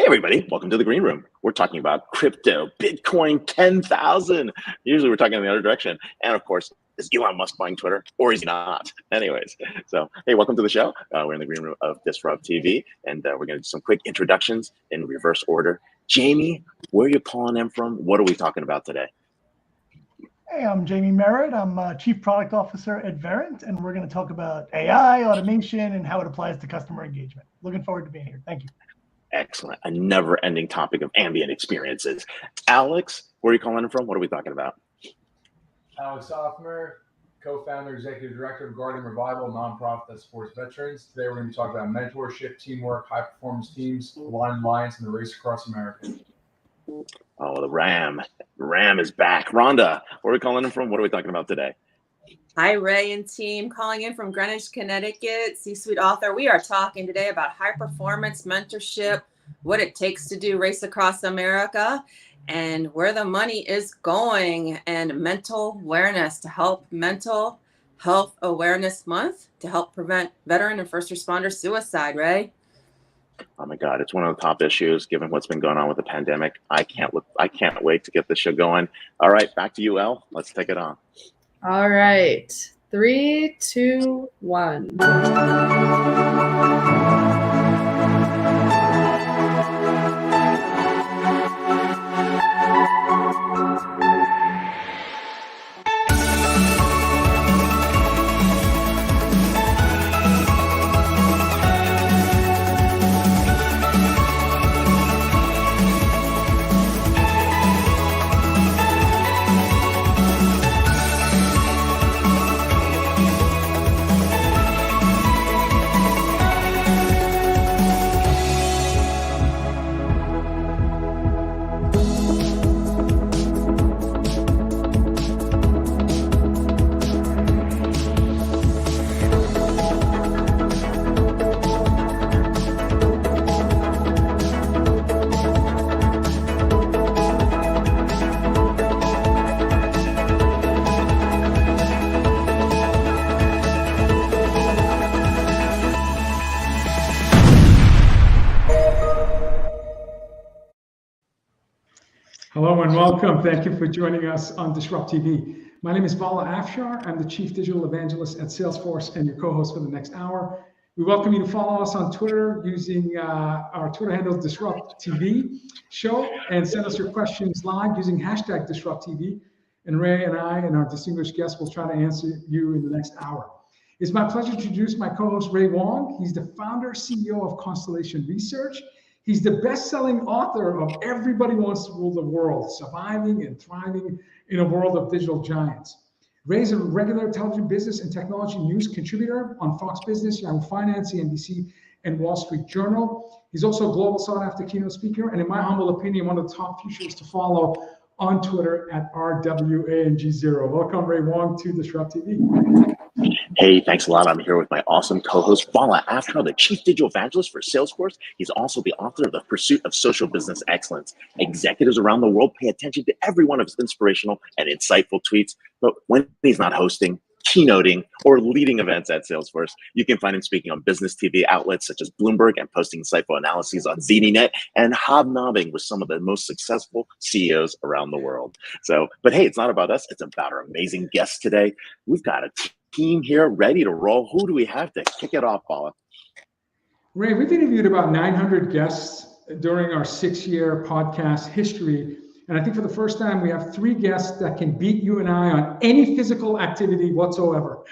everybody, welcome to the Green Room. We're talking about crypto, Bitcoin 10,000. Usually we're talking in the other direction. And of course, is Elon Musk buying Twitter or is he not? Anyways, so hey, welcome to the show. We're in the Green Room of DisrupTV, and we're going to do some quick introductions in reverse order. Jaime, where are you calling in from? What are we talking about today? Hey, I'm Jaime Meritt. I'm Chief Product Officer at Verint, and we're going to talk about AI, automation, and how it applies to customer engagement. Looking forward to being here. Thank you. Excellent. A never-ending topic of ambient experiences. Alex, where are you calling in from? What are we talking about? Alex Othmer, co-founder, executive director of Guardian Revival, a nonprofit that supports veterans. Today we're going to be talking about mentorship, teamwork, high-performance teams, aligned lines, and the race across America. Oh, the Ram. Ram is back. Rhonda, where are we calling in from? What are we talking about today? Hi, Ray and team, calling in from Greenwich, Connecticut, C-suite author. We are talking today about high performance mentorship, what it takes to do Race Across America, and where the money is going, and mental awareness to help Mental Health Awareness Month to help prevent veteran and first responder suicide, Ray. Oh my God, it's one of the top issues given what's been going on with the pandemic. I can't wait to get this show going. All right, back to you, Elle. Let's take it on. All right, 3, 2, 1. Hello and welcome. Thank you for joining us on DisrupTV. My name is Vala Afshar. I'm the Chief Digital Evangelist at Salesforce and your co-host for the next hour. We welcome you to follow us on Twitter using our Twitter handle DisrupTV show, and send us your questions live using hashtag DisrupTV. And Ray and I and our distinguished guests will try to answer you in the next hour. It's my pleasure to introduce my co-host Ray Wang. He's the founder, CEO of Constellation Research. He's the best-selling author of Everybody Wants to Rule the World, Surviving and Thriving in a World of Digital Giants. Ray's a regular intelligent business and technology news contributor on Fox Business, Yahoo Finance, CNBC, and Wall Street Journal. He's also a global sought-after keynote speaker, and in my humble opinion, one of the top futurists to follow on Twitter at RWANG0. Welcome, Ray Wang, to DisrupTV. Hey, thanks a lot. I'm here with my awesome co-host, Vala Afshar, the Chief Digital Evangelist for Salesforce. He's also the author of The Pursuit of Social Business Excellence. Executives around the world pay attention to every one of his inspirational and insightful tweets. But when he's not hosting, keynoting, or leading events at Salesforce, you can find him speaking on business TV outlets such as Bloomberg and posting insightful analyses on ZDNet and hobnobbing with some of the most successful CEOs around the world. But hey, it's not about us. It's about our amazing guests today. We've got a team here ready to roll. Who do we have to kick it off, Paula? Ray, we've interviewed about 900 guests during our 6-year podcast history. And I think for the first time, we have 3 guests that can beat you and I on any physical activity whatsoever.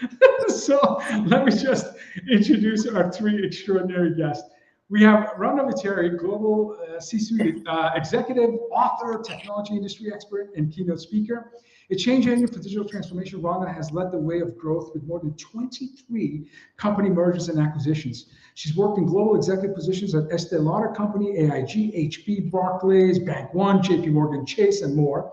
So let me just introduce our 3 extraordinary guests. We have Rhonda Vetere, global C-suite executive, author, technology industry expert, and keynote speaker. A change agent for digital transformation, Rhonda has led the way of growth with more than 23 company mergers and acquisitions. She's worked in global executive positions at Estee Lauder Company, AIG, HP, Barclays, Bank One, JP Morgan Chase, and more.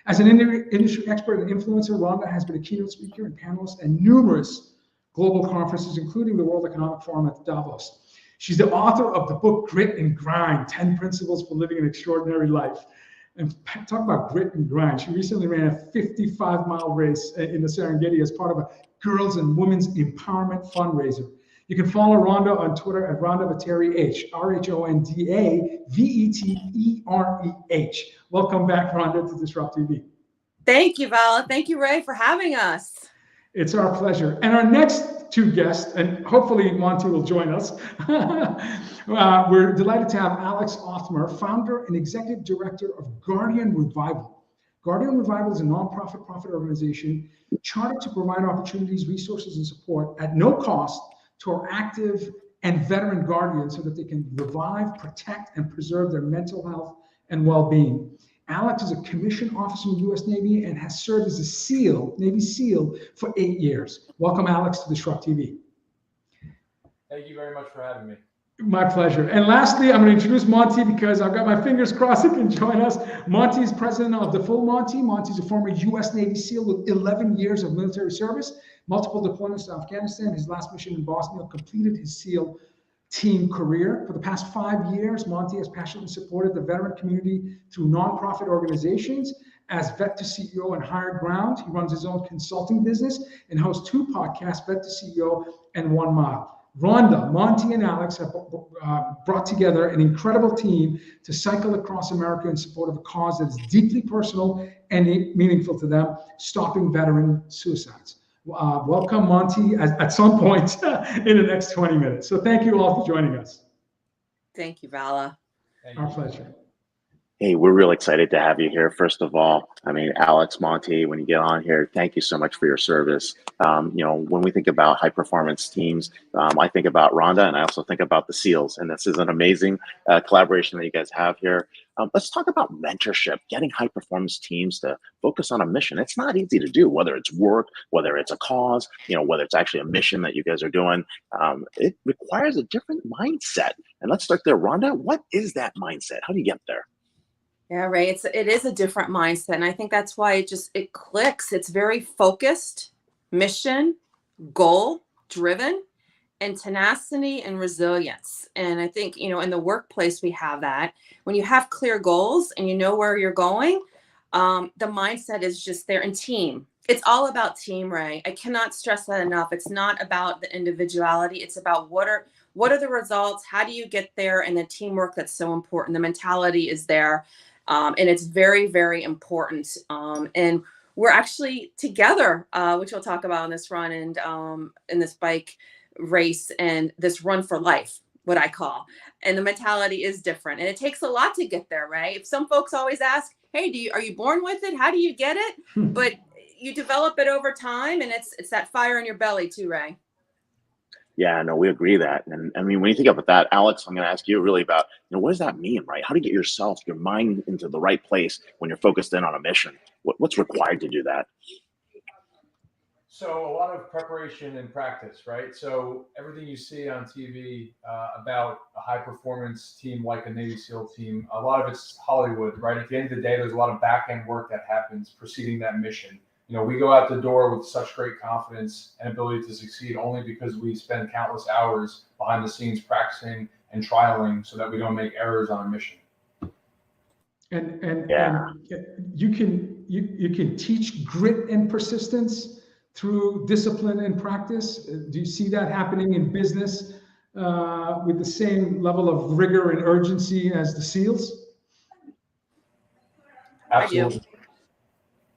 As an industry expert and influencer, Rhonda has been a keynote speaker and panelist at numerous global conferences, including the World Economic Forum at Davos. She's the author of the book Grit and Grind, 10 Principles for Living an Extraordinary Life. And talk about grit and grind. She recently ran a 55-mile race in the Serengeti as part of a girls and women's empowerment fundraiser. You can follow Rhonda on Twitter at Rhonda Vetere H, RhondaVetereh. Welcome back, Rhonda, to DisrupTV. Thank you, Vala. Thank you, Ray, for having us. It's our pleasure. And our next two guests, and hopefully Monty will join us, we're delighted to have Alex Othmer, founder and executive director of Guardian Revival. Guardian Revival is a nonprofit profit organization chartered to provide opportunities, resources, and support at no cost to our active and veteran guardians so that they can revive, protect, and preserve their mental health and well-being. Alex is a commissioned officer in the U.S. Navy and has served as a SEAL, Navy SEAL, for 8 years. Welcome, Alex, to DisrupTV. Thank you very much for having me. My pleasure. And lastly, I'm going to introduce Monty because I've got my fingers crossed he can join us. Monty is president of the Full Monty. Monty is a former U.S. Navy SEAL with 11 years of military service, multiple deployments to Afghanistan. His last mission in Bosnia completed his SEAL team career. For the past 5 years, Monty has passionately supported the veteran community through nonprofit organizations. As Vet to CEO and Higher Ground, he runs his own consulting business and hosts 2 podcasts, Vet to CEO and 1 Mile. Rhonda, Monty, and Alex have brought together an incredible team to cycle across America in support of a cause that is deeply personal and meaningful to them, stopping veteran suicides. Welcome, Monty, at some point in the next 20 minutes. So thank you all for joining us. Thank you, Vala. Our pleasure. Hey, we're real excited to have you here. First of all, I mean, Alex, Monty, when you get on here, thank you so much for your service. You know, when we think about high performance teams, I think about Rhonda, and I also think about the SEALs. And this is an amazing collaboration that you guys have here. Let's talk about mentorship, getting high performance teams to focus on a mission. It's not easy to do, whether it's work, whether it's a cause, you know, whether it's actually a mission that you guys are doing. It requires a different mindset. And let's start there. Rhonda, what is that mindset? How do you get there? Yeah, Ray, it is a different mindset. And I think that's why it clicks. It's very focused, mission, goal driven, and tenacity and resilience. And I think, you know, in the workplace, we have that. When you have clear goals and you know where you're going, the mindset is just there. And team. It's all about team, Ray. I cannot stress that enough. It's not about the individuality. It's about what are the results? How do you get there? And the teamwork that's so important. The mentality is there. And it's very, very important. And we're actually together, which we'll talk about in this run and in this bike race and this run for life, what I call. And the mentality is different. And it takes a lot to get there, right? If some folks always ask, hey, are you born with it? How do you get it? But you develop it over time, and it's that fire in your belly too, Ray. Yeah, no, we agree that. And I mean, when you think about that, Alex, I'm going to ask you really about, you know, what does that mean, right? How to get yourself, your mind into the right place when you're focused in on a mission? What's required to do that? So a lot of preparation and practice, right? So everything you see on TV about a high performance team like a Navy SEAL team, a lot of it's Hollywood, right? At the end of the day, there's a lot of back end work that happens preceding that mission. You know, we go out the door with such great confidence and ability to succeed only because we spend countless hours behind the scenes practicing and trialing so that we don't make errors on a mission. And you can teach grit and persistence through discipline and practice. Do you see that happening in business with the same level of rigor and urgency as the SEALs? Absolutely. I do.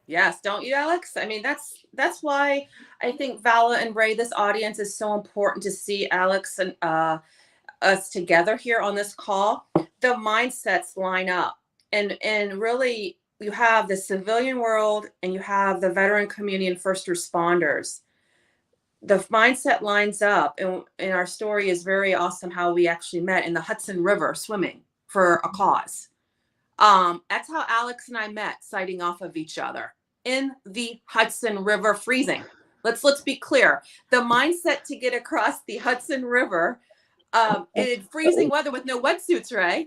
Yes, don't you, Alex? I mean, that's why I think Vala and Ray, this audience is so important to see Alex and us together here on this call. The mindsets line up, and really you have the civilian world and you have the veteran community and first responders. The mindset lines up, and our story is very awesome how we actually met in the Hudson River swimming for a cause. That's how Alex and I met, sighting off of each other in the Hudson River, freezing. Let's be clear. The mindset to get across the Hudson River in freezing weather with no wetsuits, Ray.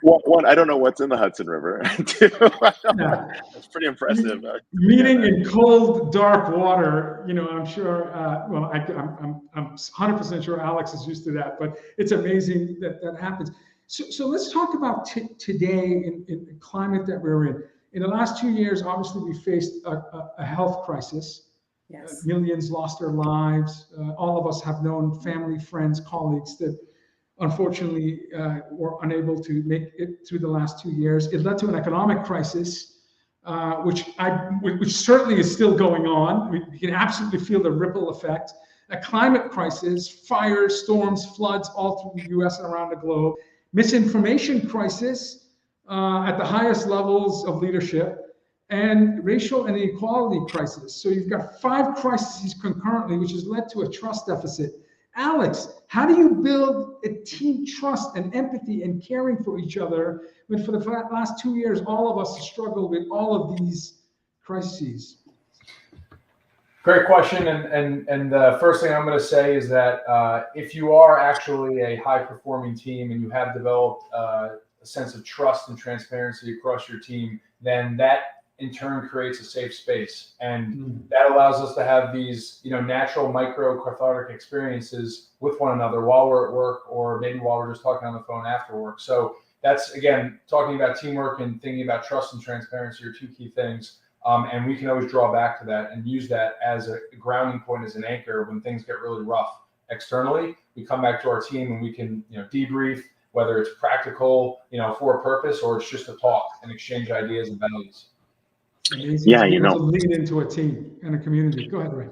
One, I don't know what's in the Hudson River. Two, that's pretty impressive. Meeting in cold, dark water, you know, I'm sure, well, I'm 100% sure Alex is used to that, but it's amazing that happens. So let's talk about today in the climate that we're in. In the last 2 years, obviously, we faced a health crisis. Yes. Millions lost their lives. All of us have known family, friends, colleagues that unfortunately were unable to make it through the last 2 years. It led to an economic crisis, which certainly is still going on. We can absolutely feel the ripple effect. A climate crisis, fires, storms, floods all through the US and around the globe. Misinformation crisis at the highest levels of leadership, and racial and inequality crisis. So you've got 5 crises concurrently, which has led to a trust deficit. Alex, how do you build a team trust and empathy and caring for each other when for the last 2 years, all of us struggle with all of these crises? Great question. And the first thing I'm going to say is that if you are actually a high-performing team and you have developed a sense of trust and transparency across your team, then that in turn creates a safe space. And that allows us to have these, natural micro cathartic experiences with one another while we're at work, or maybe while we're just talking on the phone after work. So that's, again, talking about teamwork and thinking about trust and transparency are 2 key things. And we can always draw back to that and use that as a grounding point, as an anchor when things get really rough externally. We come back to our team and we can, debrief, whether it's practical, for a purpose, or it's just a talk and exchange ideas and values. Amazing to be able to lead into a team and a community. Go ahead, Ray.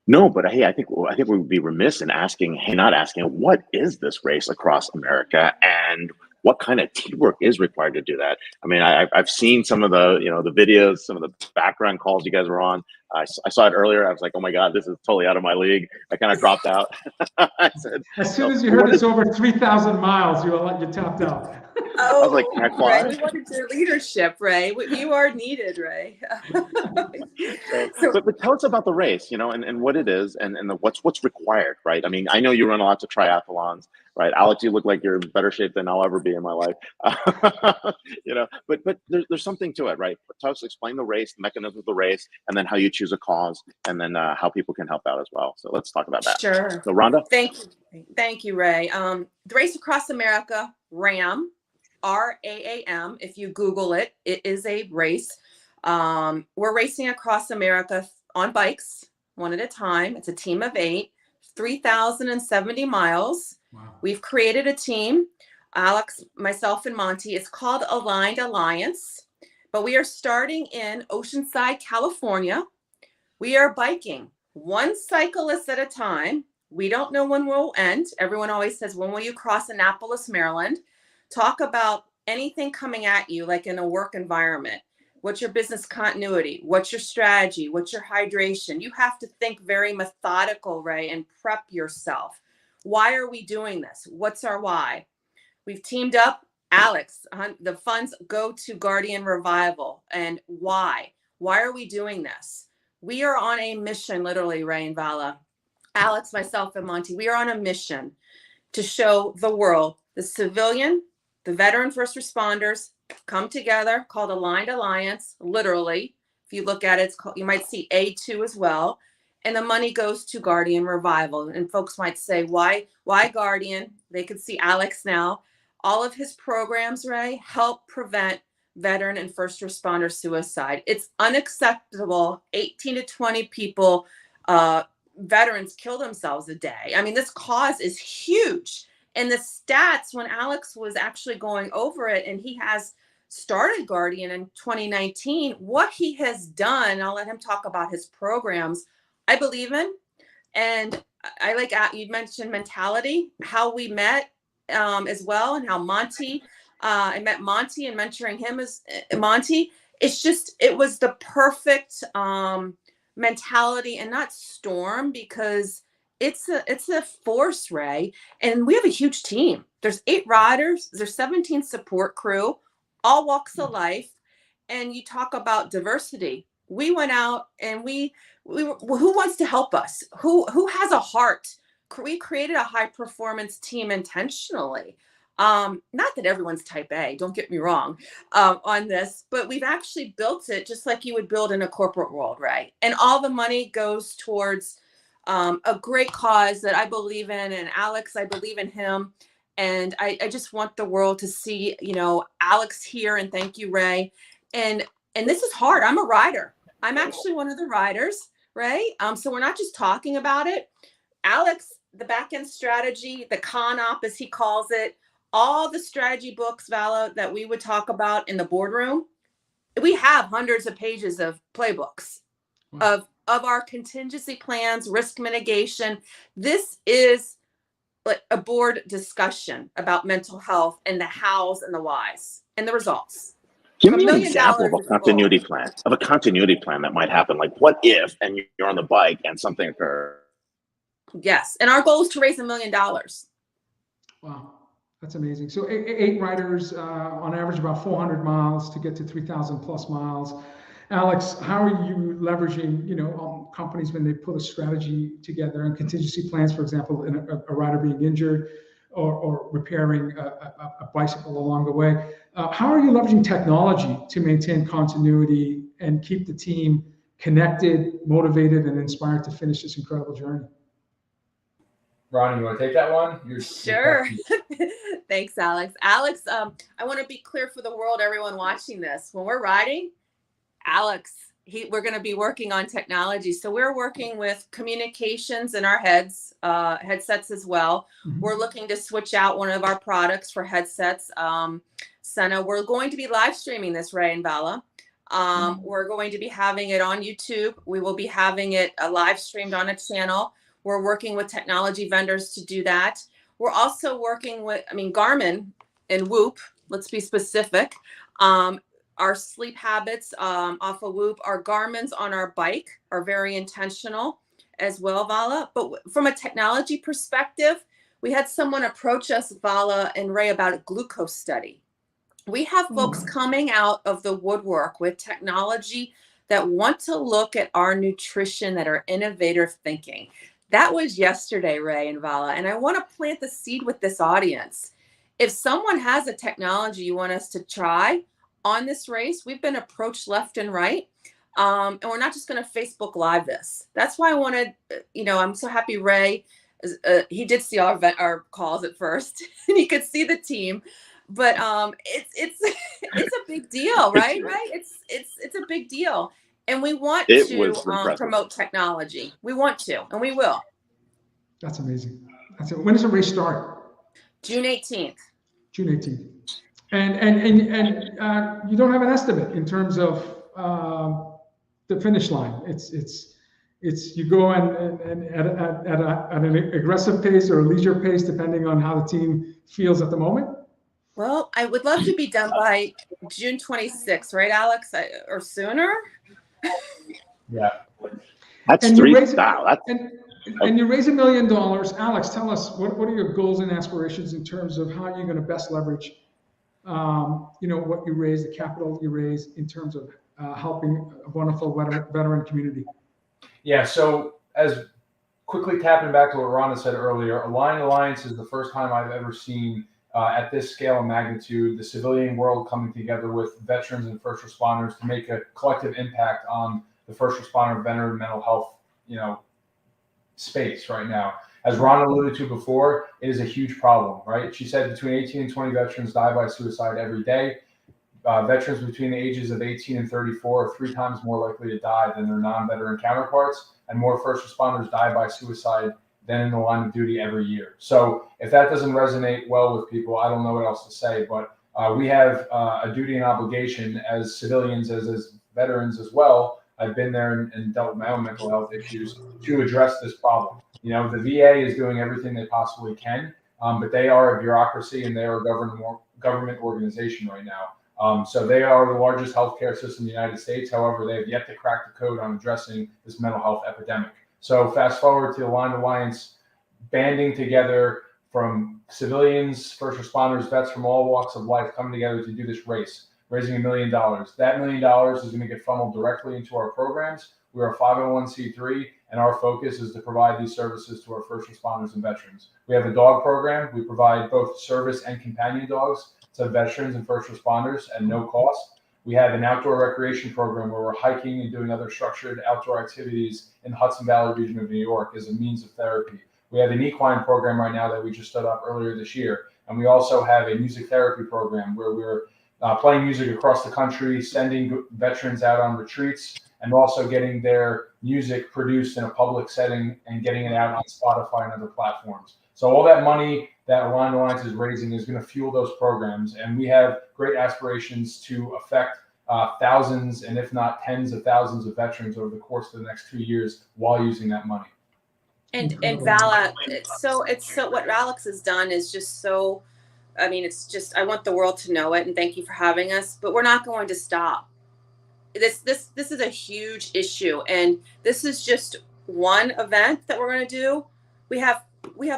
No, but hey, I think we would be remiss in not asking, what is this race across America, and what kind of teamwork is required to do that? I mean, I've seen some of the the videos, some of the background calls you guys were on. I saw it earlier. I was like, oh my God, this is totally out of my league. I kind of dropped out. I said, as soon as you heard it's over 3,000 miles, you tapped out. Oh, I was like, can I fly? Ray, we wanted your leadership, Ray. You are needed, Ray. But tell us about the race, and what it is, and what's required, right? I mean, I know you run lots of triathlons, right? Alex, you look like you're in better shape than I'll ever be in my life. But there's something to it, right? Tell us, explain the race, the mechanism of the race, and then how you choose a cause, and then how people can help out as well. So let's talk about that. Sure. So Rhonda? Thank you, Ray. The Race Across America, RAM, RAAM, if you Google it, it is a race. We're racing across America on bikes, one at a time. It's a team of 8, 3,070 miles. Wow. We've created a team, Alex, myself, and Monty. It's called Aligned Alliance, but we are starting in Oceanside, California. We are biking 1 cyclist at a time. We don't know when we'll end. Everyone always says, when will you cross Annapolis, Maryland? Talk about anything coming at you, like in a work environment. What's your business continuity? What's your strategy? What's your hydration? You have to think very methodical, Ray, and prep yourself. Why are we doing this? What's our why? We've teamed up. Alex, the funds go to Guardian Revival. And why? Why are we doing this? We are on a mission, literally, Ray and Vala. Alex, myself, and Monty, we are on a mission to show the world, the civilian, the veteran first responders come together, called Aligned Alliance, literally. If you look at it, you might see A2 as well. And the money goes to Guardian Revival. And folks might say, why Guardian? They can see Alex now. All of his programs, Ray, help prevent veteran and first responder suicide. It's unacceptable. 18 to 20 people, veterans kill themselves a day. I mean, this cause is huge. And the stats, when Alex was actually going over it, and he has started Guardian in 2019, what he has done, I'll let him talk about his programs, I believe in. And I like, you mentioned mentality, how we met as well, and how Monty, I met Monty and mentoring him as Monty. It was the perfect mentality, and not storm, because it's a force, Ray. And we have a huge team. There's 8 riders, there's 17 support crew, all walks of life. And you talk about diversity. We went out and we who wants to help us? Who has a heart? We created a high performance team intentionally. Not that everyone's type A, don't get me wrong on this, but we've actually built it just like you would build in a corporate world, right? And all the money goes towards a great cause that I believe in. And Alex, I believe in him. And I just want the world to see, Alex here, and thank you, Ray. And this is hard. I'm a rider. I'm actually one of the riders. right? So we're not just talking about it. Alex, the back-end strategy, the con-op, as he calls it, all the strategy books, Vala, that we would talk about in the boardroom, we have hundreds of pages of playbooks of our contingency plans, risk mitigation. This is like a board discussion about mental health and the hows and the whys and the results. Give $1 me an million example of a is continuity full. plan, that might happen. Like, what if, and you're on the bike and something occurs? Yes. And our goal is to raise $1 million. Wow, that's amazing. So 8 riders, on average about 400 miles to get to 3,000 plus miles. Alex, how are you leveraging, companies when they put a strategy together and contingency plans, for example, in a rider being injured or repairing a bicycle along the way? How are you leveraging technology to maintain continuity and keep the team connected, motivated, and inspired to finish this incredible journey? Ron, you want to take that one? Sure. Thanks, Alex. Alex, I want to be clear for the world, everyone watching this. When we're riding, Alex, we're going to be working on technology. So we're working with communications in our headsets as well. Mm-hmm. We're looking to switch out one of our products for headsets. Senna, we're going to be live streaming this, Ray and Vala. We're going to be having it on YouTube. We will be having it live streamed on a channel. We're working with technology vendors to do that. We're also working with, Garmin and Whoop, let's be specific. Our sleep habits off of Whoop, our Garmin's on our bike are very intentional as well, Vala. But from a technology perspective, we had someone approach us, Vala and Ray, about a glucose study. We have folks coming out of the woodwork with technology that want to look at our nutrition, that are innovative thinking. That was yesterday, Ray and Vala. And I want to plant the seed with this audience. If someone has a technology you want us to try on this race, we've been approached left and right. And we're not just going to Facebook Live this. That's why I wanted, I'm so happy Ray, he did see our calls at first and he could see the team, but it's a big deal, right? It's a big deal. And we want to promote technology. We want to, and we will. That's amazing. When does the race start? June 18th. June 18th. And you don't have an estimate in terms of the finish line. It's you go and at an aggressive pace or a leisure pace, depending on how the team feels at the moment. Well, I would love to be done by June 26th, right, Alex, or sooner? Yeah. That's and $3 you million. And you raise $1 million. Alex, tell us what are your goals and aspirations in terms of how you're going to best leverage what you raise, the capital you raise in terms of helping a wonderful veteran community. Yeah, so as quickly tapping back to what Rhonda said earlier, Aligned Alliance is the first time I've ever seen at this scale and magnitude, the civilian world coming together with veterans and first responders to make a collective impact on the first responder, veteran, mental health, space right now. As Ron alluded to before, it is a huge problem, right? She said between 18 and 20 veterans die by suicide every day. Veterans between the ages of 18 and 34 are 3 times more likely to die than their non-veteran counterparts, and more first responders die by suicide than in the line of duty every year. So if that doesn't resonate well with people, I don't know what else to say, but we have a duty and obligation as civilians, as veterans as well. I've been there and dealt with my own mental health issues to address this problem. The VA is doing everything they possibly can, but they are a bureaucracy and they are a government organization right now. So they are the largest healthcare system in the United States. However, they have yet to crack the code on addressing this mental health epidemic. So fast forward to Aligned Alliance banding together from civilians, first responders, vets from all walks of life coming together to do this race, raising $1 million. That $1 million is going to get funneled directly into our programs. We're a 501c3, and our focus is to provide these services to our first responders and veterans. We have a dog program. We provide both service and companion dogs to veterans and first responders at no cost. We have an outdoor recreation program where we're hiking and doing other structured outdoor activities in the Hudson Valley region of New York as a means of therapy. We have an equine program right now that we just stood up earlier this year. And we also have a music therapy program where we're playing music across the country, sending veterans out on retreats and also getting their music produced in a public setting and getting it out on Spotify and other platforms. So all that money that Rhonda Alliance is raising is going to fuel those programs, and we have great aspirations to affect thousands, and if not tens of thousands of veterans over the course of the next 2 years while using that money. And Vala, it's so what Alex has done is just so, I mean, it's just, I want the world to know it, and thank you for having us, but we're not going to stop. This is a huge issue, and this is just one event that we're going to do. We have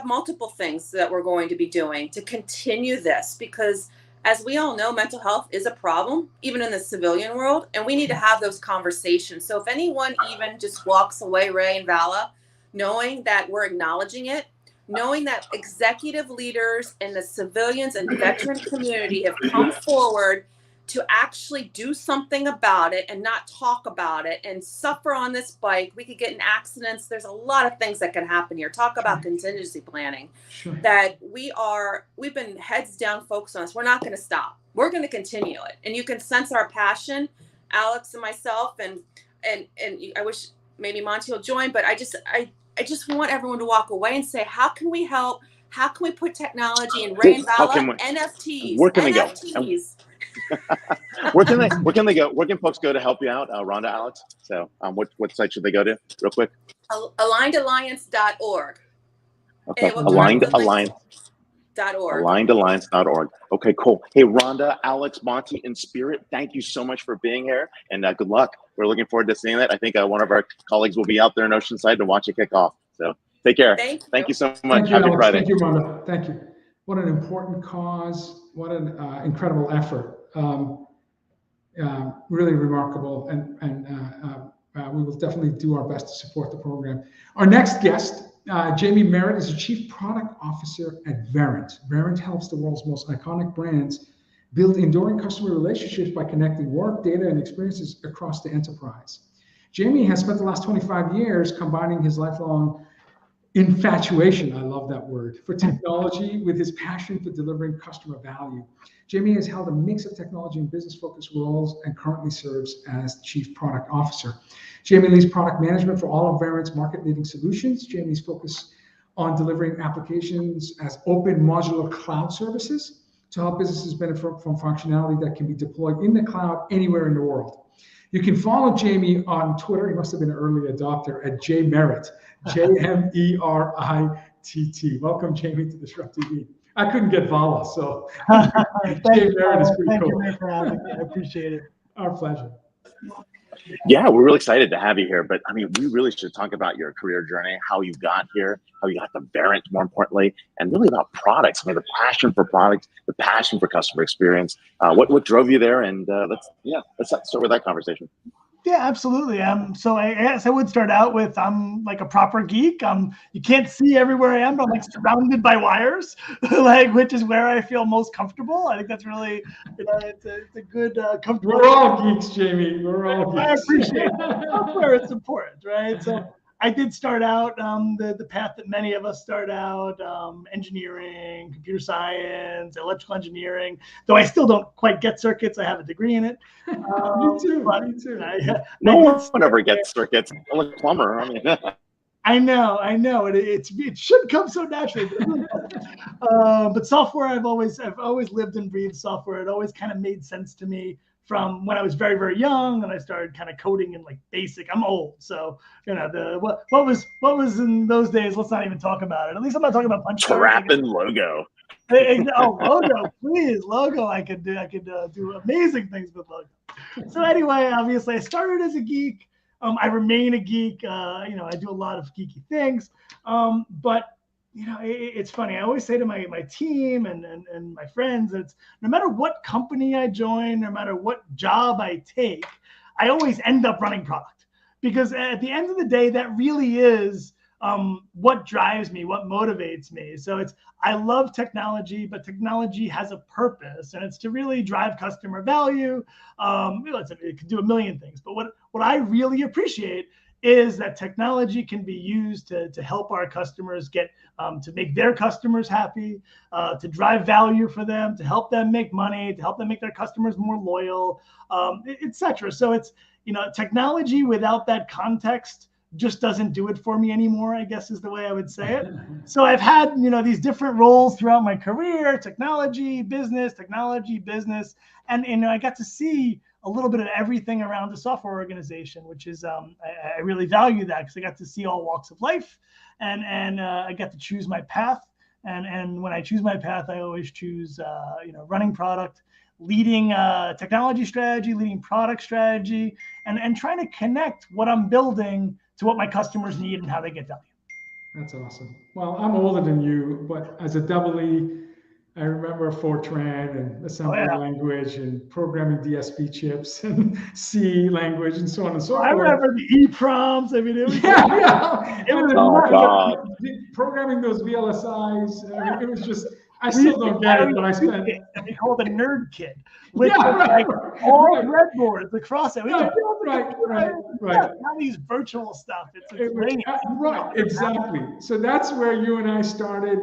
multiple things that we're going to be doing to continue this, because as we all know, mental health is a problem, even in the civilian world, and we need to have those conversations. So if anyone even just walks away, Ray and Vala, knowing that we're acknowledging it, knowing that executive leaders in the civilians and veteran community have come forward to actually do something about it and not talk about it and suffer on this bike. We could get in accidents. There's a lot of things that can happen here. Talk about contingency planning. Sure. That we've been heads down focused on this. We're not going to stop. We're going to continue it. And you can sense our passion, Alex and myself, and I wish maybe Monty will join, but I just want everyone to walk away and say, how can we help? How can we put technology in Ray and Vala, NFTs? Where can they go? Where can they go? Where can folks go to help you out, Rhonda, Alex? So what site should they go to, real quick? AlignedAlliance.org. Okay, alignedalliance.org. Alignedalliance.org. Okay, cool. Hey, Rhonda, Alex, Monty, and Spirit, thank you so much for being here, and good luck. We're looking forward to seeing that. I think one of our colleagues will be out there in Oceanside to watch it kick off. So take care. Thank you so much. Thank you, Happy Alex. Friday. Thank you, Rhonda. Thank you. What an important cause. What an incredible effort. Really remarkable, and we will definitely do our best to support the program. Our next guest, Jaime Meritt, is the Chief Product Officer at Verint. Verint helps the world's most iconic brands build enduring customer relationships by connecting work, data, and experiences across the enterprise. Jaime has spent the last 25 years combining his lifelong infatuation, I love that word, for technology with his passion for delivering customer value. Jaime has held a mix of technology and business-focused roles and currently serves as Chief Product Officer. Jaime leads product management for all of Verint's market-leading solutions. Jaime's focus on delivering applications as open modular cloud services to help businesses benefit from functionality that can be deployed in the cloud anywhere in the world. You can follow Jaime on Twitter. He must have been an early adopter at Jmeritt, Jmeritt. Welcome, Jaime, to DisrupTV. I couldn't get Vala, so Jmeritt is pretty cool. Thank you for having me. I appreciate it. Our pleasure. Yeah, we're really excited to have you here. But I mean, we really should talk about your career journey, how you got here, how you got to Verint, more importantly, and really about products. I mean, the passion for products, the passion for customer experience. What drove you there? And let's start with that conversation. Yeah, absolutely. So I guess I would start out with I'm like a proper geek. You can't see everywhere I am, but I'm like surrounded by wires, which is where I feel most comfortable. I think that's really, it's a good comfortable. We're all geeks, Jaime. We're all geeks. I appreciate it. Software is important, right? So I did start out the path that many of us start out, engineering, computer science, electrical engineering, though I still don't quite get circuits. I have a degree in it. Me too. No one ever gets circuits. I'm a plumber. I mean, I know. It should come so naturally. But software, I've always lived and breathed software. It always kind of made sense to me from when I was very, very young, and I started kind of coding in like BASIC. I'm old, so what was in those days. Let's not even talk about it. At least I'm not talking about punch cards. Trapping logo. Logo, please, logo. I could do amazing things with logo. So anyway, obviously, I started as a geek. I remain a geek. I do a lot of geeky things. But it's funny. I always say to my team and my friends, it's no matter what company I join, no matter what job I take, I always end up running product, because at the end of the day, that really is what drives me, what motivates me. So I love technology, but technology has a purpose, and it's to really drive customer value. It can do a million things, but what I really appreciate is that technology can be used to help our customers get to make their customers happy, to drive value for them, to help them make money, to help them make their customers more loyal, etc. So technology without that context just doesn't do it for me anymore, I guess is the way I would say it. So I've had, these different roles throughout my career, technology, business, and I got to see a little bit of everything around the software organization, which is, I really value that because I got to see all walks of life, and I got to choose my path. And when I choose my path, I always choose, running product, leading technology strategy, leading product strategy, and trying to connect what I'm building to what my customers need and how they get value. That's awesome. Well, I'm older than you, but as a double E, I remember Fortran and assembly language and programming DSP chips and C language and so on and so forth. I remember the EEPROMs. I mean, it was it was God. programming those VLSIs. I mean, it was just. I still don't get it, but I spent. We called it Nerd Kit, which was all breadboards across it. Right. Now these virtual stuff. Right, exactly. So that's where you and I started,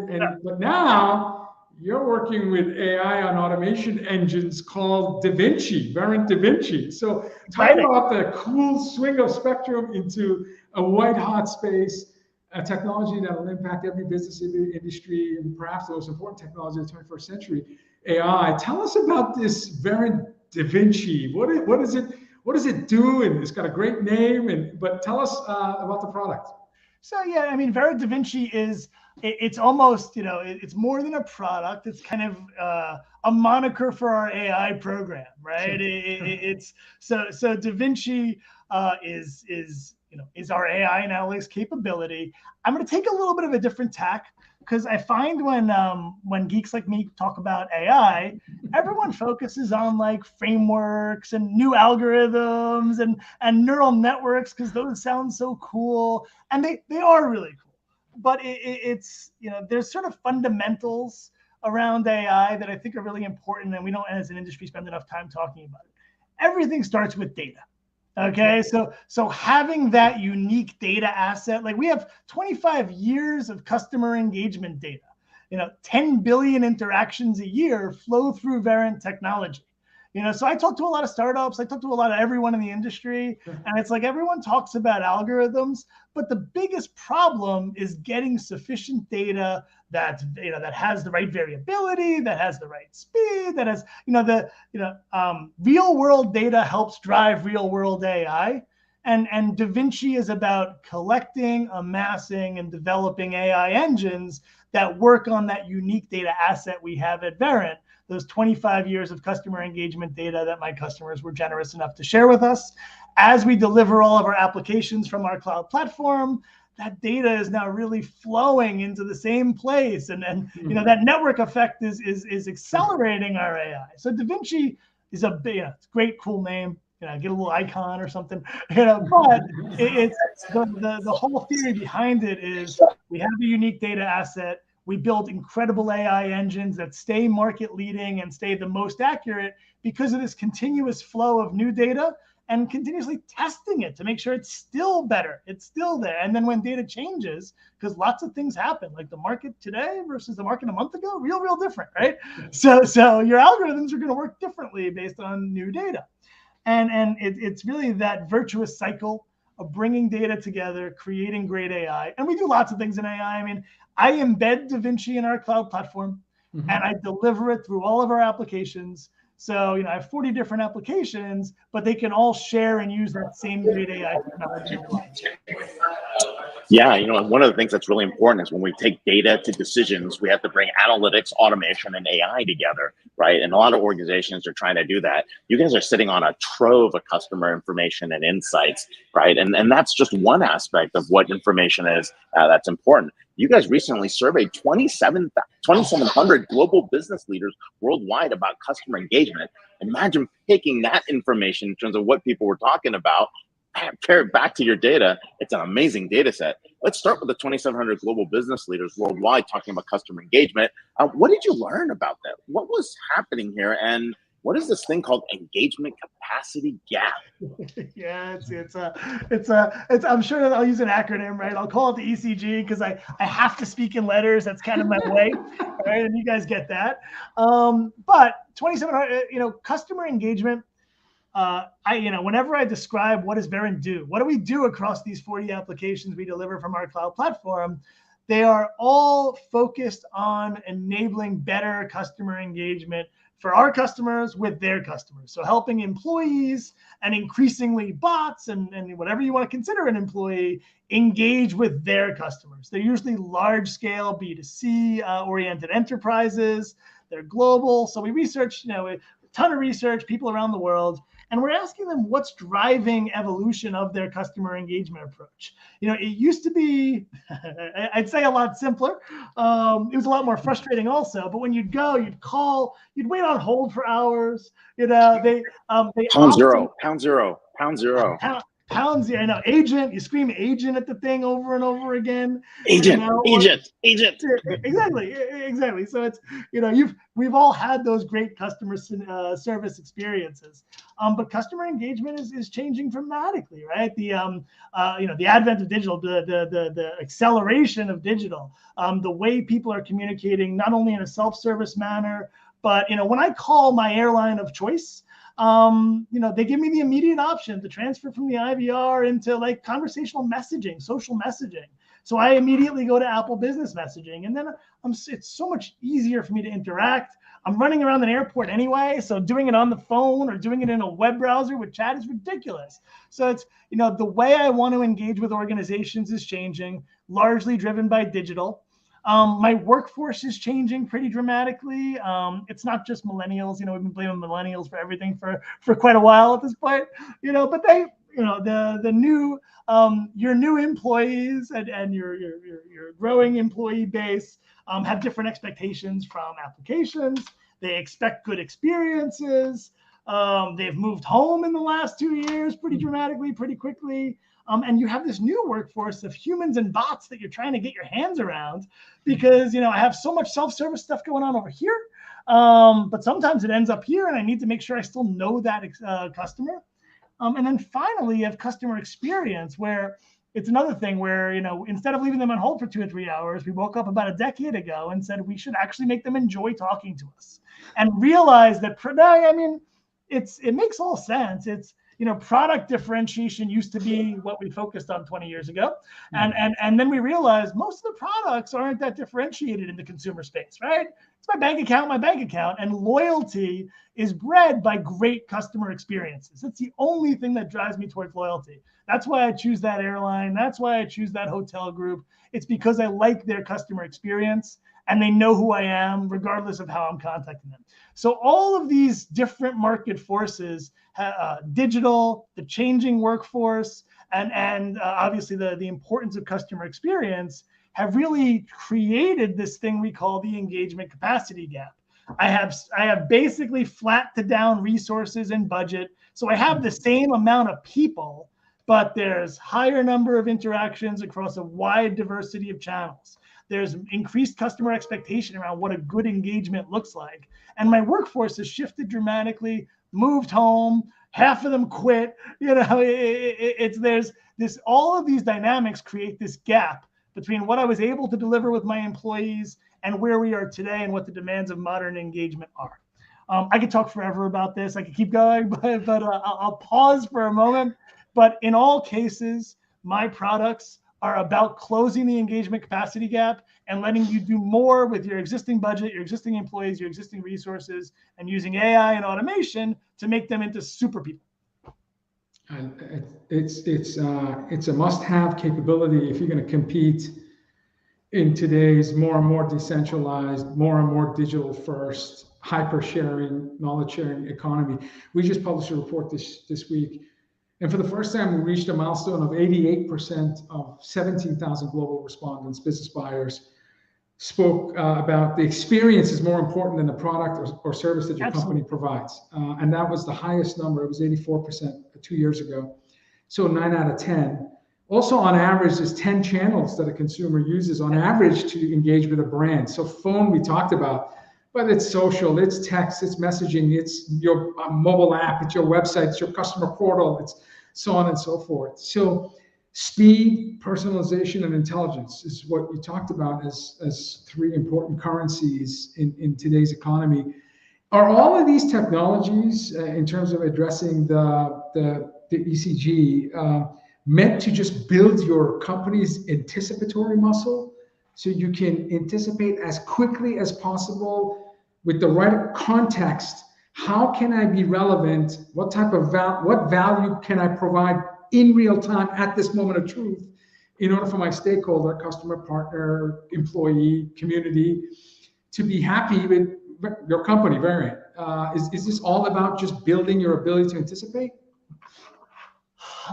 but now you're working with AI on automation engines called Verint Da Vinci. So talk about the cool swing of spectrum into a white hot space. A technology that will impact every business industry, and perhaps the most important technology of the 21st century, AI. Tell us about this Verint Da Vinci. What is it? What does it do? And it's got a great name. But tell us about the product. So Verint Da Vinci it's almost it's more than a product. It's kind of a moniker for our AI program, right? Sure. It's so Da Vinci is our AI analytics capability. I'm going to take a little bit of a different tack because I find when geeks like me talk about AI, everyone focuses on like frameworks and new algorithms and neural networks because those sound so cool, and they are really cool. But it's there's sort of fundamentals around AI that I think are really important, and we don't, as an industry, spend enough time talking about it. Everything starts with data. Okay, so having that unique data asset, like we have 25 years of customer engagement data, 10 billion interactions a year flow through Verint technology. So I talk to a lot of startups, I talk to a lot of everyone in the industry, and it's like everyone talks about algorithms, but the biggest problem is getting sufficient data that has the right variability, that has the right speed, that has real world data helps drive real world AI, and Da Vinci is about collecting, amassing, and developing AI engines that work on that unique data asset we have at Verint. Those 25 years of customer engagement data that my customers were generous enough to share with us. As we deliver all of our applications from our cloud platform, that data is now really flowing into the same place. And that network effect is accelerating our AI. So Da Vinci is a big, it's a great, cool name. Get a little icon or something, but it's the whole theory behind it is we have a unique data asset. We build incredible AI engines that stay market leading and stay the most accurate because of this continuous flow of new data and continuously testing it to make sure it's still better. It's still there. And then when data changes, because lots of things happen, like the market today versus the market a month ago, real different, right? So your algorithms are going to work differently based on new data. And it's really that virtuous cycle of bringing data together, creating great AI. And we do lots of things in AI. I embed Da Vinci in our cloud platform, and I deliver it through all of our applications. So, I have 40 different applications, but they can all share and use that same great AI technology. Yeah, one of the things that's really important is when we take data to decisions, we have to bring analytics, automation, and AI together, right? And a lot of organizations are trying to do that. You guys are sitting on a trove of customer information and insights, right? And that's just one aspect of what information is that's important. You guys recently surveyed 2,700 global business leaders worldwide about customer engagement. Imagine taking that information in terms of what people were talking about, compare it back to your data. It's an amazing data set. Let's start with the 2,700 global business leaders worldwide talking about customer engagement. What did you learn about that? What was happening here? And what is this thing called engagement capacity gap? Yeah, it's I'm sure I'll use an acronym, right? I'll call it the ECG because I have to speak in letters. That's kind of my way, right? And you guys get that. But 2,700, customer engagement whenever I describe what does Verint do, what do we do across these 40 applications we deliver from our cloud platform, they are all focused on enabling better customer engagement for our customers with their customers. So helping employees and increasingly bots and whatever you want to consider an employee engage with their customers. They're usually large scale B2C oriented enterprises. They're global. So we research, a ton of research, people around the world, and we're asking them what's driving evolution of their customer engagement approach. It used to be, I'd say a lot simpler. It was a lot more frustrating also, but when you'd go, you'd call, you'd wait on hold for hours. They pound zero. Pounds, agent, you scream agent at the thing over and over again. Agent. Exactly. So it's, we've all had those great customer service experiences, but customer engagement is changing dramatically, right? The advent of digital, the acceleration of digital, the way people are communicating, not only in a self-service manner, but, when I call my airline of choice, they give me the immediate option to transfer from the IVR into like conversational messaging, social messaging. So I immediately go to Apple Business Messaging, and then it's so much easier for me to interact. I'm running around an airport anyway, so doing it on the phone or doing it in a web browser with chat is ridiculous. So it's, the way I want to engage with organizations is changing, largely driven by digital. My workforce is changing pretty dramatically. It's not just millennials. We've been blaming millennials for everything for quite a while at this point. But they, the new, your new employees and your growing employee base have different expectations from applications. They expect good experiences. They've moved home in the last 2 years pretty dramatically, pretty quickly. And you have this new workforce of humans and bots that you're trying to get your hands around because, I have so much self-service stuff going on over here. But sometimes it ends up here and I need to make sure I still know that customer. And then finally, you have customer experience where it's another thing where, instead of leaving them on hold for 2 or 3 hours, we woke up about a decade ago and said we should actually make them enjoy talking to us and realize that, it makes all sense. It's, product differentiation used to be what we focused on 20 years ago. And then we realized most of the products aren't that differentiated in the consumer space, right? It's my bank account. And loyalty is bred by great customer experiences. It's the only thing that drives me towards loyalty. That's why I choose that airline. That's why I choose that hotel group. It's because I like their customer experience and they know who I am regardless of how I'm contacting them. So all of these different market forces, digital, the changing workforce, and obviously the importance of customer experience have really created this thing we call the engagement capacity gap. I have basically flat to down resources and budget. So I have the same amount of people, but there's higher number of interactions across a wide diversity of channels. There's increased customer expectation around what a good engagement looks like. And my workforce has shifted dramatically, moved home, half of them quit. There's this, all of these dynamics create this gap between what I was able to deliver with my employees and where we are today and what the demands of modern engagement are. I could talk forever about this. I could keep going, but I'll pause for a moment. But in all cases, my products are about closing the engagement capacity gap and letting you do more with your existing budget, your existing employees, your existing resources, and using AI and automation to make them into super people. And it's a must-have capability if you're going to compete in today's more and more decentralized, more and more digital first, hyper-sharing, knowledge-sharing economy. We just published a report this week. And for the first time, we reached a milestone of 88% of 17,000 global respondents, business buyers, spoke about the experience is more important than the product or service that your company provides. And that was the highest number. It was 84% 2 years ago. So 9 out of 10. Also, on average, there's 10 channels that a consumer uses on average to engage with a brand. So phone, we talked about, but it's social, it's text, it's messaging, it's your mobile app, it's your website, it's your customer portal, it's so on and so forth. So speed, personalization, and intelligence is what you talked about as three important currencies in today's economy. Are all of these technologies, in terms of addressing the ECG, meant to just build your company's anticipatory muscle, so you can anticipate as quickly as possible with the right context? How can I be relevant? What type of what value can I provide in real time at this moment of truth, in order for my stakeholder, customer, partner, employee, community, to be happy with your company, Verint? Is this all about just building your ability to anticipate?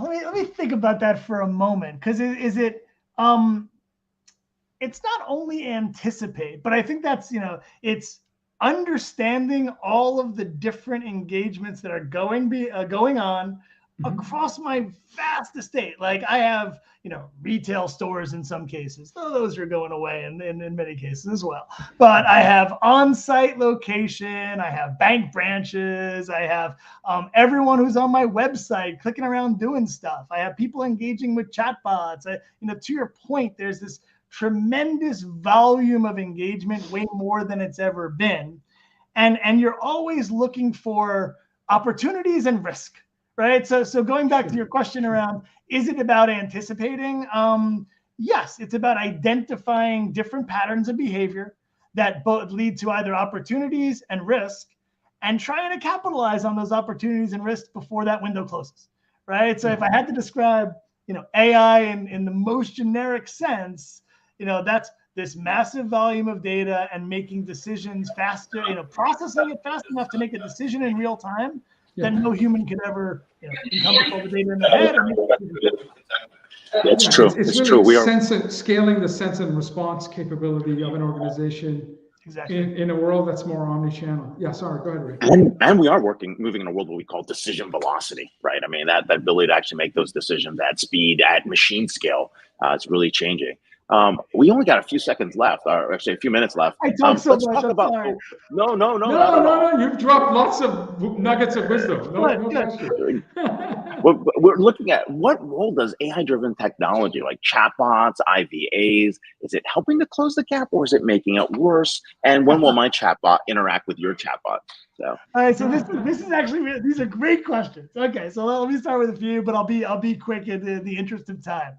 Let me think about that for a moment, because it's not only anticipate, but I think that's, it's understanding all of the different engagements that are going on across my vast estate. Like I have, retail stores in some cases, though those are going away in many cases as well. But I have on-site location, I have bank branches, I have everyone who's on my website clicking around doing stuff. I have people engaging with chatbots. To your point, there's this tremendous volume of engagement, way more than it's ever been. And you're always looking for opportunities and risk. Right. So going back to your question around, is it about anticipating? Yes, it's about identifying different patterns of behavior that both lead to either opportunities and risk, and trying to capitalize on those opportunities and risks before that window closes. Right. So if I had to describe, AI in the most generic sense, that's this massive volume of data and making decisions faster, processing it fast enough to make a decision in real time that no human could ever, encompass all the data in their head. It's true. It's true. We are scaling the sense and response capability of an organization in a world that's more omni-channel. Yeah, sorry, go ahead, Ray. And we are moving in a world what we call decision velocity, right? I mean, that ability to actually make those decisions at speed, at machine scale, it's really changing. We only got a few seconds left, or actually a few minutes left. I talk so let's much. talk about sorry. No. You've dropped lots of nuggets of wisdom. No question. We're looking at, what role does AI-driven technology like chatbots, IVAs, is it helping to close the gap, or is it making it worse? And when will my chatbot interact with your chatbot? So. All right, so this is actually, these are great questions. Okay, so let me start with a few, but I'll be quick in the interest of time.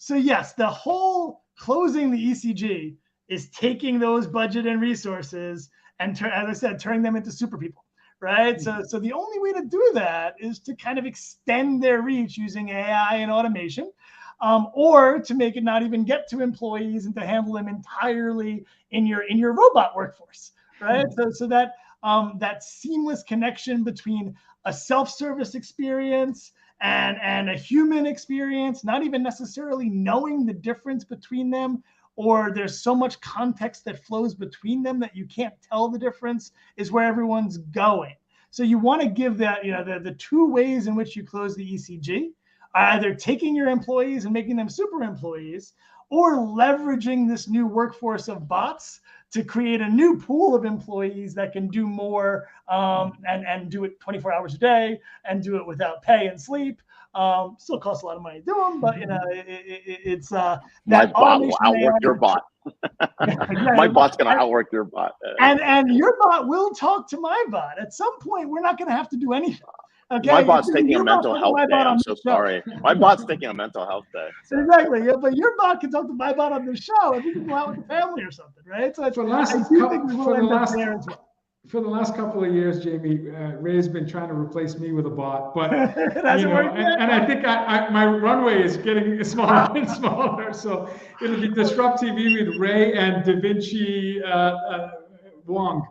So yes, the whole closing the ECG is taking those budget and resources and, as I said, turning them into super people, right? So the only way to do that is to kind of extend their reach using AI and automation, or to make it not even get to employees and to handle them entirely in your robot workforce, right? So that that seamless connection between a self-service experience and a human experience, not even necessarily knowing the difference between them, or there's so much context that flows between them that you can't tell the difference, is where everyone's going. So you want to give that, the two ways in which you close the ECG, either taking your employees and making them super employees, or leveraging this new workforce of bots to create a new pool of employees that can do more, and do it 24 hours a day and do it without pay and sleep. Still costs a lot of money to do them, but it's that my bot will outwork your bot. My bot's gonna outwork your bot, and your bot will talk to my bot. At some point, we're not gonna have to do anything. Okay, my bot's taking a mental health day. I'm so sorry. My bot's taking a mental health day. So. Exactly. Yeah, but your bot can talk to my bot on the show, and we can go out with the family or something, right? So for the last couple of years, Jaime, Ray's been trying to replace me with a bot, but and I think my runway is getting smaller and smaller. So it'll be DisrupTV with Ray and Da Vinci Wang.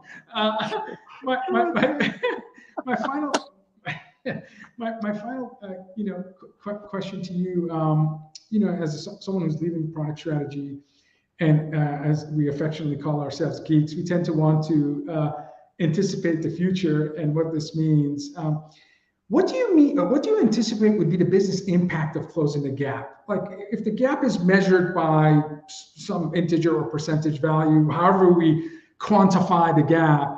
My final. My final, question to you, as someone who's leading product strategy, and as we affectionately call ourselves geeks, we tend to want to anticipate the future and what this means. What do you anticipate would be the business impact of closing the gap? Like, if the gap is measured by some integer or percentage value, however we quantify the gap,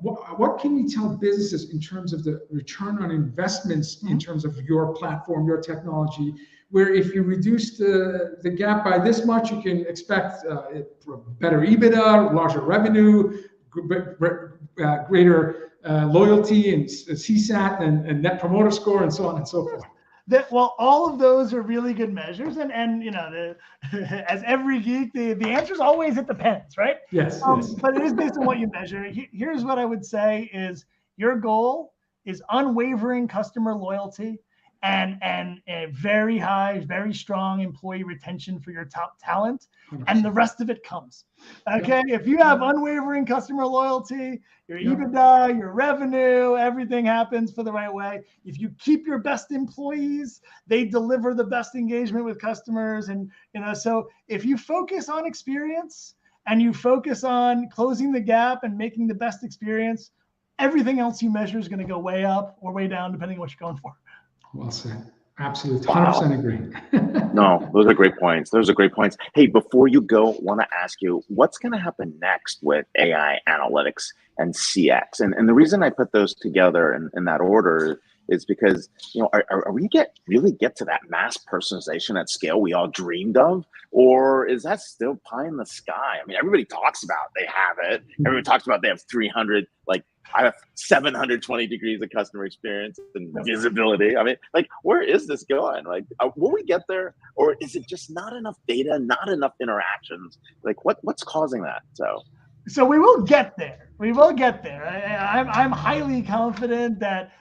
what can you tell businesses in terms of the return on investments in terms of your platform, your technology, where if you reduce the gap by this much, you can expect better EBITDA, larger revenue, greater loyalty and CSAT and Net Promoter Score and so on and so forth. Well, all of those are really good measures, and you know, as every geek, the answer is always it depends, right? Yes, yes. But it is based on what you measure. Here's what I would say: is your goal is unwavering customer loyalty and a very high, very strong employee retention for your top talent, 100%. and the rest of it comes. Okay, if you have unwavering customer loyalty, your EBITDA, your revenue, everything happens for the right way. If you keep your best employees, they deliver the best engagement with customers, and you know. So if you focus on experience and you focus on closing the gap and making the best experience, everything else you measure is going to go way up or way down depending on what you're going for. Well said. Absolutely. 100% agree. No, those are great points. Those are great points. Hey, before you go, want to ask you, what's going to happen next with AI analytics and CX? And the reason I put those together in that order is because, you know, are we really get to that mass personalization at scale we all dreamed of? Or is that still pie in the sky? I mean, everybody talks about they have it. Everybody talks about they have 300, like, I have 720 degrees of customer experience and visibility. I mean, like, where is this going? Like, will we get there? Or is it just not enough data, not enough interactions? Like, what's causing that? So we will get there. We will get there. I'm highly confident that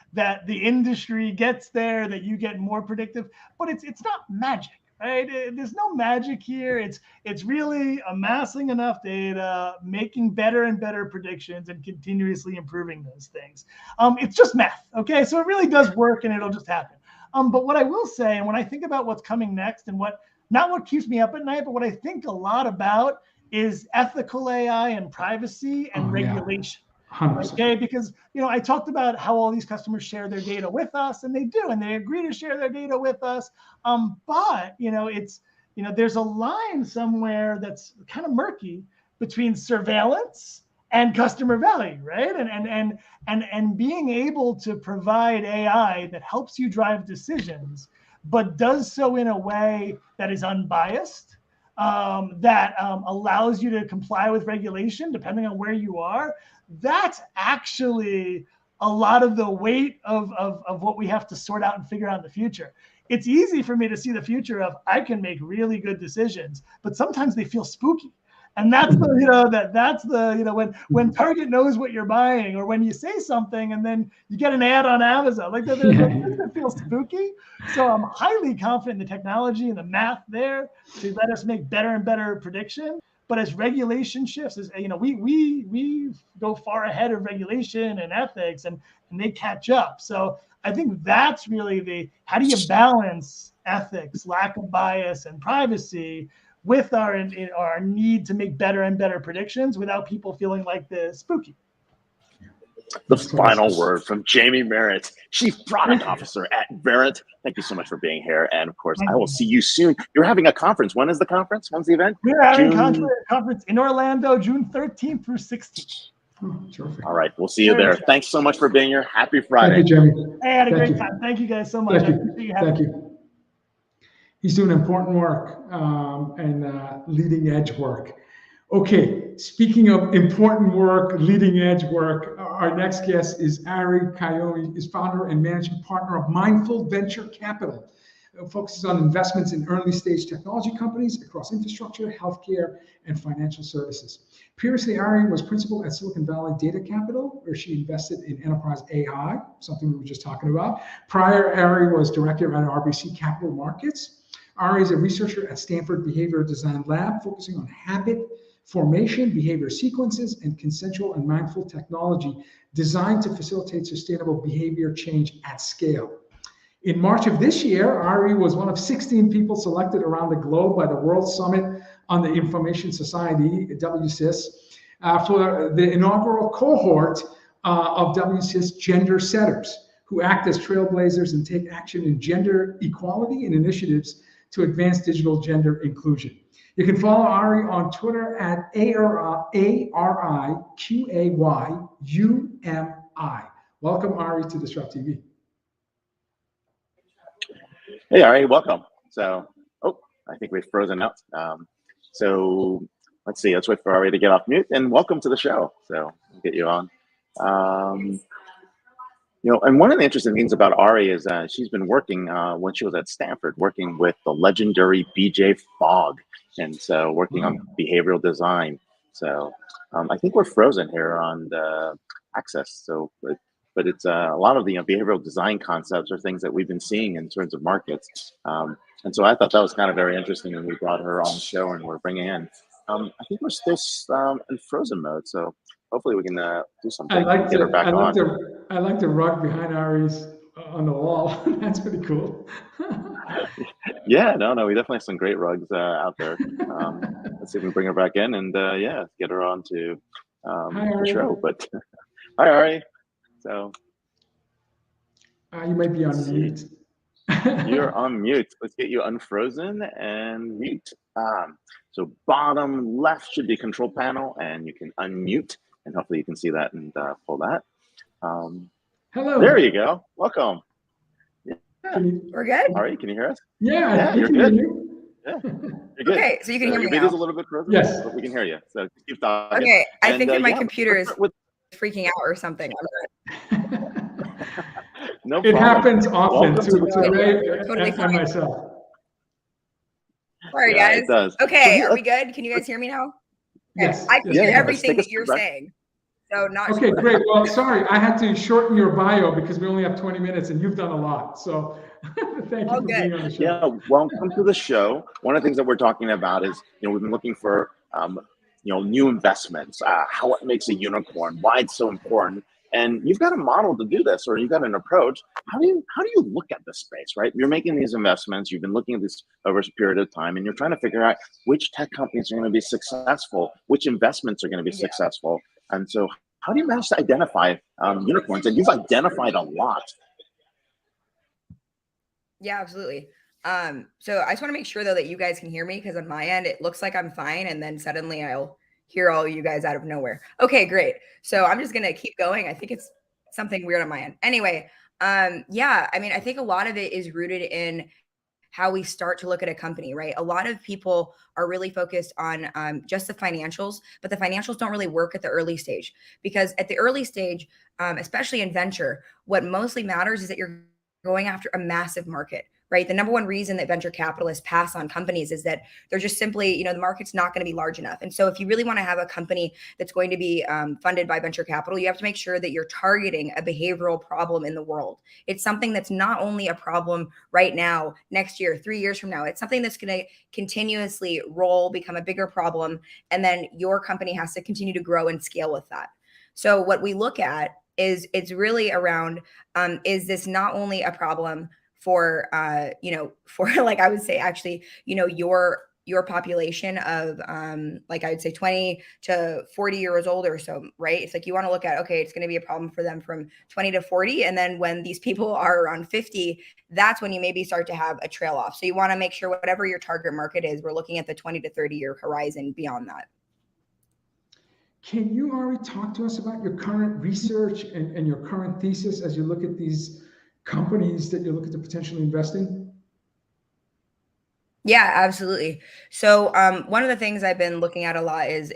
the industry gets there, that you get more predictive, but it's not magic. Right? There's no magic here. It's really amassing enough data, making better and better predictions, and continuously improving those things. It's just math, okay? So it really does work, and it'll just happen. But what I will say, and when I think about what's coming next, and not what keeps me up at night, but what I think a lot about is ethical AI and privacy and regulation. 100%. Okay, because you know, I talked about how all these customers share their data with us, and they do, and they agree to share their data with us. But you know, there's a line somewhere that's kind of murky between surveillance and customer value, right? And being able to provide AI that helps you drive decisions, but does so in a way that is unbiased, that allows you to comply with regulation depending on where you are. That's actually a lot of the weight of what we have to sort out and figure out in the future. It's easy for me to see the future of I can make really good decisions, but sometimes they feel spooky. And that's the, when Target knows what you're buying, or when you say something and then you get an ad on Amazon, like that feels spooky. So I'm highly confident in the technology and the math there to let us make better and better prediction. But as regulation shifts, as you know, we go far ahead of regulation and ethics, and they catch up. So I think that's really how do you balance ethics, lack of bias, and privacy with our need to make better and better predictions without people feeling like the spooky. The final word from Jaime Meritt, Chief Product Officer at Verint. Thank you so much for being here. And of course, I will see you soon. You're having a conference. When is the conference? When's the event? We're having a conference in Orlando, June 13th through 16th. Terrific. All right. We'll see you there. Thanks so much for being here. Happy Friday. Thank you, Jaime. I had a great time. Thank you guys so much. Thank you. He's doing important work and leading edge work. Okay, speaking of important work, leading edge work, our next guest is Ari Qayumi, is founder and managing partner of Mindful Venture Capital. It focuses on investments in early stage technology companies across infrastructure, healthcare, and financial services. Previously, Ari was principal at Silicon Valley Data Capital, where she invested in enterprise AI, something we were just talking about. Prior, Ari was director at RBC Capital Markets. Ari is a researcher at Stanford Behavioral Design Lab, focusing on habit formation, behavior sequences, and consensual and mindful technology designed to facilitate sustainable behavior change at scale. In March of this year, Ari was one of 16 people selected around the globe by the World Summit on the Information Society, WSIS, for the inaugural cohort of WSIS Gender Setters, who act as trailblazers and take action in gender equality and initiatives to advance digital gender inclusion. You can follow Ari on Twitter at ARIQAYUMI. Welcome, Ari, to DisrupTV. Hey, Ari, welcome. So, I think we've frozen out. So let's see. Let's wait for Ari to get off mute. And welcome to the show. So we'll get you on. And one of the interesting things about Ari is she's been working when she was at Stanford, working with the legendary BJ Fogg, and so working on behavioral design. So I think we're frozen here on the access. So, but it's a lot of the behavioral design concepts are things that we've been seeing in terms of markets. And so I thought that was kind of very interesting, and we brought her on the show, and we're bringing in. I think we're still in frozen mode, so hopefully we can do something. I like get her back on. I like the rug behind Ari's on the wall. That's pretty cool. Yeah, no, we definitely have some great rugs out there. Let's see if we can bring her back in and get her on to the show. But hi, Ari. So you might be on mute. You're on mute. Let's get you unfrozen and mute. So bottom left should be control panel, and you can unmute, and hopefully you can see that and pull that. Hello. There you go. Welcome. We're good. Ari, can you hear us? Yeah, you're good. Yeah, you're good. Okay, so you can hear me your now. video's a little bit frozen. Yes, but we can hear you. So keep talking. Okay, I think that my computer is freaking out or something. No it problem. happens often to Ray totally and myself. Sorry, guys. It does. Okay, are we good? Can you guys hear me now? Okay. Yes. I can hear everything that you're back. saying. So not Okay, sure. great. Well, sorry, I had to shorten your bio because we only have 20 minutes, and you've done a lot. So thank you for being on the show. Yeah, welcome to the show. One of the things that we're talking about is, we've been looking for, new investments, how it makes a unicorn, why it's so important. And you've got a model to do this, or you've got an approach. How do you look at this space, right? You're making these investments. You've been looking at this over a period of time, and you're trying to figure out which tech companies are going to be successful, which investments are going to be successful. And so how do you manage to identify unicorns? And you've identified a lot. Yeah, absolutely. So I just want to make sure though that you guys can hear me, because on my end it looks like I'm fine, and then suddenly I'll hear all you guys out of nowhere. Okay, great. So I'm just gonna keep going. I think it's something weird on my end. Anyway, yeah, I mean, I think a lot of it is rooted in how we start to look at a company, right? A lot of people are really focused on just the financials, but the financials don't really work at the early stage, because at the early stage, especially in venture, what mostly matters is that you're going after a massive market, right? The number one reason that venture capitalists pass on companies is that they're just simply, the market's not going to be large enough. And so if you really want to have a company that's going to be funded by venture capital, you have to make sure that you're targeting a behavioral problem in the world. It's something that's not only a problem right now, next year, 3 years from now. It's something that's going to continuously become a bigger problem. And then your company has to continue to grow and scale with that. So what we look at is it's really around, is this not only a problem for, for like, I would say actually, your population of like I would say 20 to 40 years old or so, right? It's like you want to look at, okay, it's going to be a problem for them from 20 to 40. And then when these people are around 50, that's when you maybe start to have a trail off. So you want to make sure whatever your target market is, we're looking at the 20 to 30 year horizon beyond that. Can you, Ari, talk to us about your current research and your current thesis as you look at these companies that you're looking to potentially invest in? Yeah, absolutely. So one of the things I've been looking at a lot is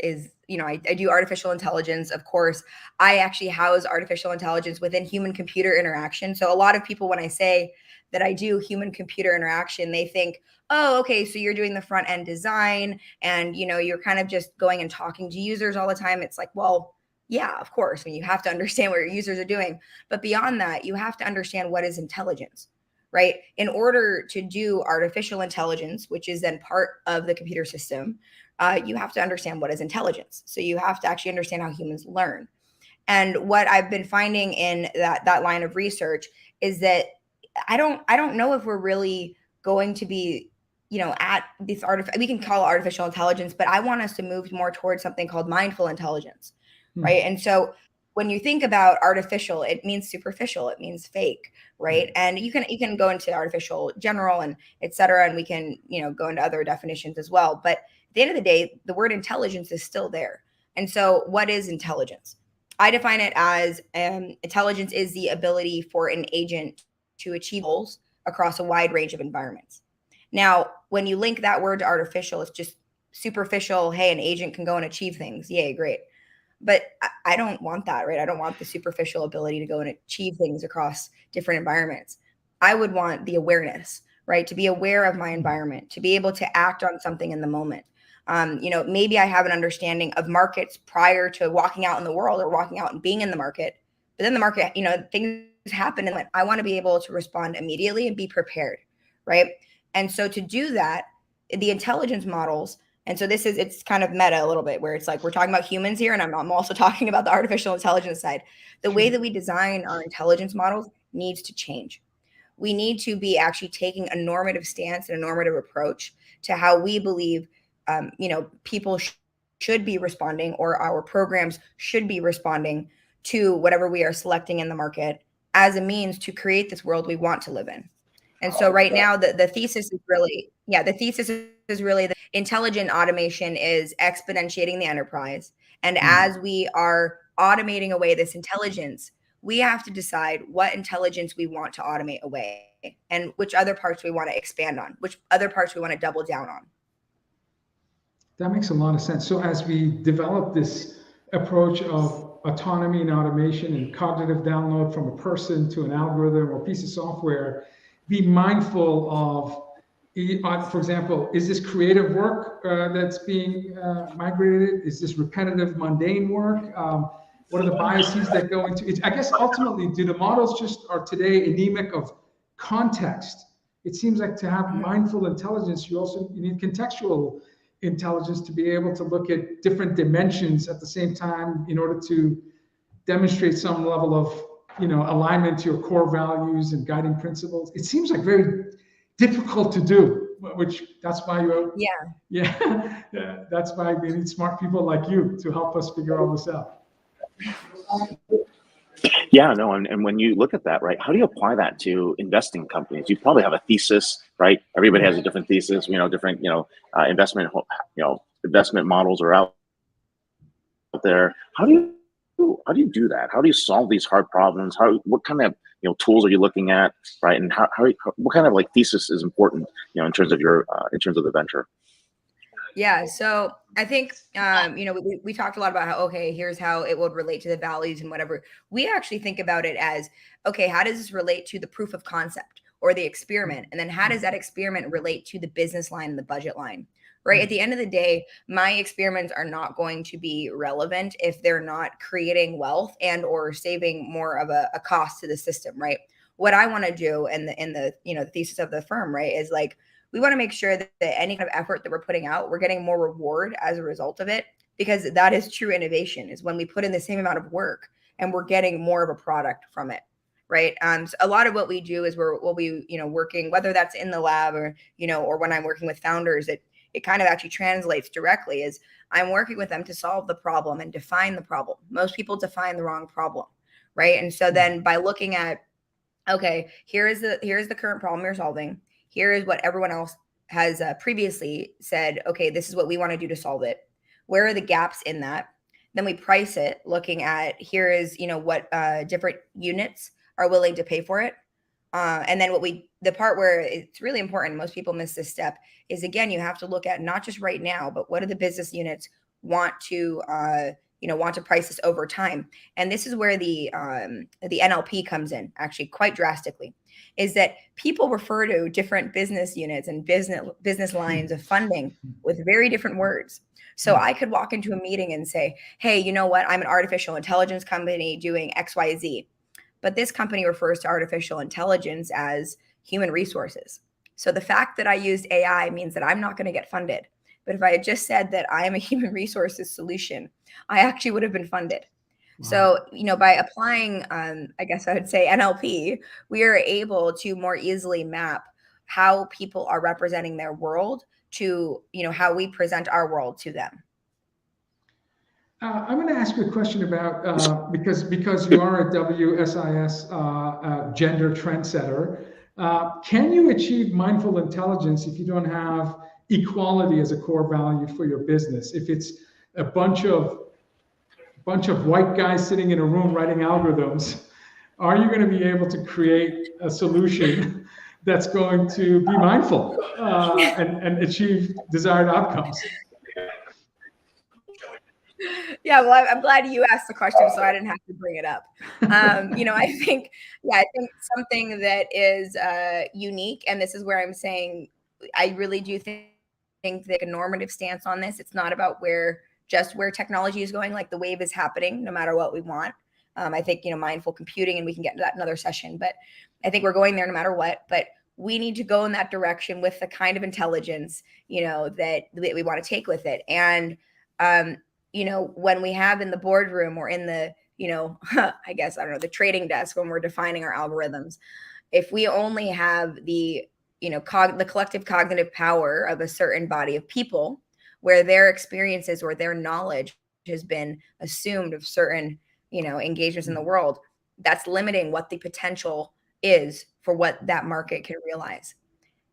I do artificial intelligence. Of course, I actually house artificial intelligence within human computer interaction. So a lot of people, when I say that I do human computer interaction, they think, oh, okay, so you're doing the front end design and, you're kind of just going and talking to users all the time. It's like, well, yeah, of course. I mean, you have to understand what your users are doing. But beyond that, you have to understand what is intelligence, right? In order to do artificial intelligence, which is then part of the computer system, you have to understand what is intelligence. So you have to actually understand how humans learn. And what I've been finding in that line of research is that I don't know if we're really going to be, at this we can call it artificial intelligence, but I want us to move more towards something called mindful intelligence, right? And so when you think about artificial, it means superficial, it means fake, right? And you can go into artificial general and et cetera, and we can, go into other definitions as well. But at the end of the day, the word intelligence is still there. And so what is intelligence? I define it as intelligence is the ability for an agent to achieve goals across a wide range of environments. Now, when you link that word to artificial, it's just superficial, hey, an agent can go and achieve things. Yay, great. But I don't want that, right? I don't want the superficial ability to go and achieve things across different environments. I would want the awareness, right? To be aware of my environment, to be able to act on something in the moment. Maybe I have an understanding of markets prior to walking out in the world or walking out and being in the market. But then the market, things happen, and I want to be able to respond immediately and be prepared, right? And so to do that, the intelligence models, and so it's kind of meta a little bit, where it's like we're talking about humans here, and I'm also talking about the artificial intelligence side. The way that we design our intelligence models needs to change. We need to be actually taking a normative stance and a normative approach to how we believe, people should be responding, or our programs should be responding to whatever we are selecting in the market as a means to create this world we want to live in. And so right now, the thesis is really, that intelligent automation is exponentiating the enterprise. And as we are automating away this intelligence, we have to decide what intelligence we want to automate away and which other parts we want to expand on, which other parts we want to double down on. That makes a lot of sense. So as we develop this approach of autonomy and automation and cognitive download from a person to an algorithm or piece of software, be mindful of, for example, is this creative work that's being migrated? Is this repetitive, mundane work? What are the biases that go into it? I guess ultimately, do the models just are today anemic of context? It seems like to have mindful intelligence, you need contextual intelligence to be able to look at different dimensions at the same time in order to demonstrate some level of alignment to your core values and guiding principles. It seems like very difficult to do, which that's why that's why we need smart people like you to help us figure all this out. Yeah, no, and when you look at that, right, how do you apply that to investing companies? You probably have a thesis, right? Everybody has a different thesis, different, investment models are out there. How do you do that? How do you solve these hard problems? What kind of tools are you looking at, right? And what kind of thesis is important, in terms of the venture? Yeah, so I think we talked a lot about how here's how it would relate to the values and whatever. We actually think about it as how does this relate to the proof of concept or the experiment, and then how does that experiment relate to the business line and the budget line? Right. At the end of the day, my experiments are not going to be relevant if they're not creating wealth and or saving more of a cost to the system. Right. What I want to do in the thesis of the firm, right, is we want to make sure that any kind of effort that we're putting out, we're getting more reward as a result of it, because that is true innovation, is when we put in the same amount of work and we're getting more of a product from it. Right. So a lot of what we do is we'll be, working, whether that's in the lab or, or when I'm working with founders, it kind of actually translates directly is I'm working with them to solve the problem and define the problem. Most people define the wrong problem. Right. And so then by looking at, here's the current problem you're solving. Here is what everyone else has previously said. This is what we want to do to solve it. Where are the gaps in that? Then we price it looking at here is, what different units are willing to pay for it. And then the part where it's really important, most people miss this step, is again, you have to look at not just right now, but what do the business units want to price this over time. And this is where the NLP comes in, actually quite drastically, is that people refer to different business units and business lines of funding with very different words. So I could walk into a meeting and say, hey, you know what? I'm an artificial intelligence company doing XYZ. But this company refers to artificial intelligence as human resources. So the fact that I used AI means that I'm not going to get funded. But if I had just said that I am a human resources solution, I actually would have been funded. Wow. So, by applying, I guess I would say NLP, we are able to more easily map how people are representing their world to, how we present our world to them. I'm going to ask you a question about, because you are a WSIS gender trendsetter, can you achieve mindful intelligence if you don't have equality as a core value for your business? If it's a bunch of white guys sitting in a room writing algorithms, are you going to be able to create a solution that's going to be mindful and achieve desired outcomes? Yeah, well, I'm glad you asked the question, so I didn't have to bring it up. I think something that is unique, and this is where I'm saying I really do think that a normative stance on this. It's not about where technology is going. Like the wave is happening, no matter what we want. I think mindful computing, and we can get into that in another session. But I think we're going there no matter what. But we need to go in that direction with the kind of intelligence that we want to take with it. And when we have in the boardroom or in the, I guess, I don't know, the trading desk, when we're defining our algorithms, if we only have the, the collective cognitive power of a certain body of people where their experiences or their knowledge has been assumed of certain, engagements in the world, that's limiting what the potential is for what that market can realize.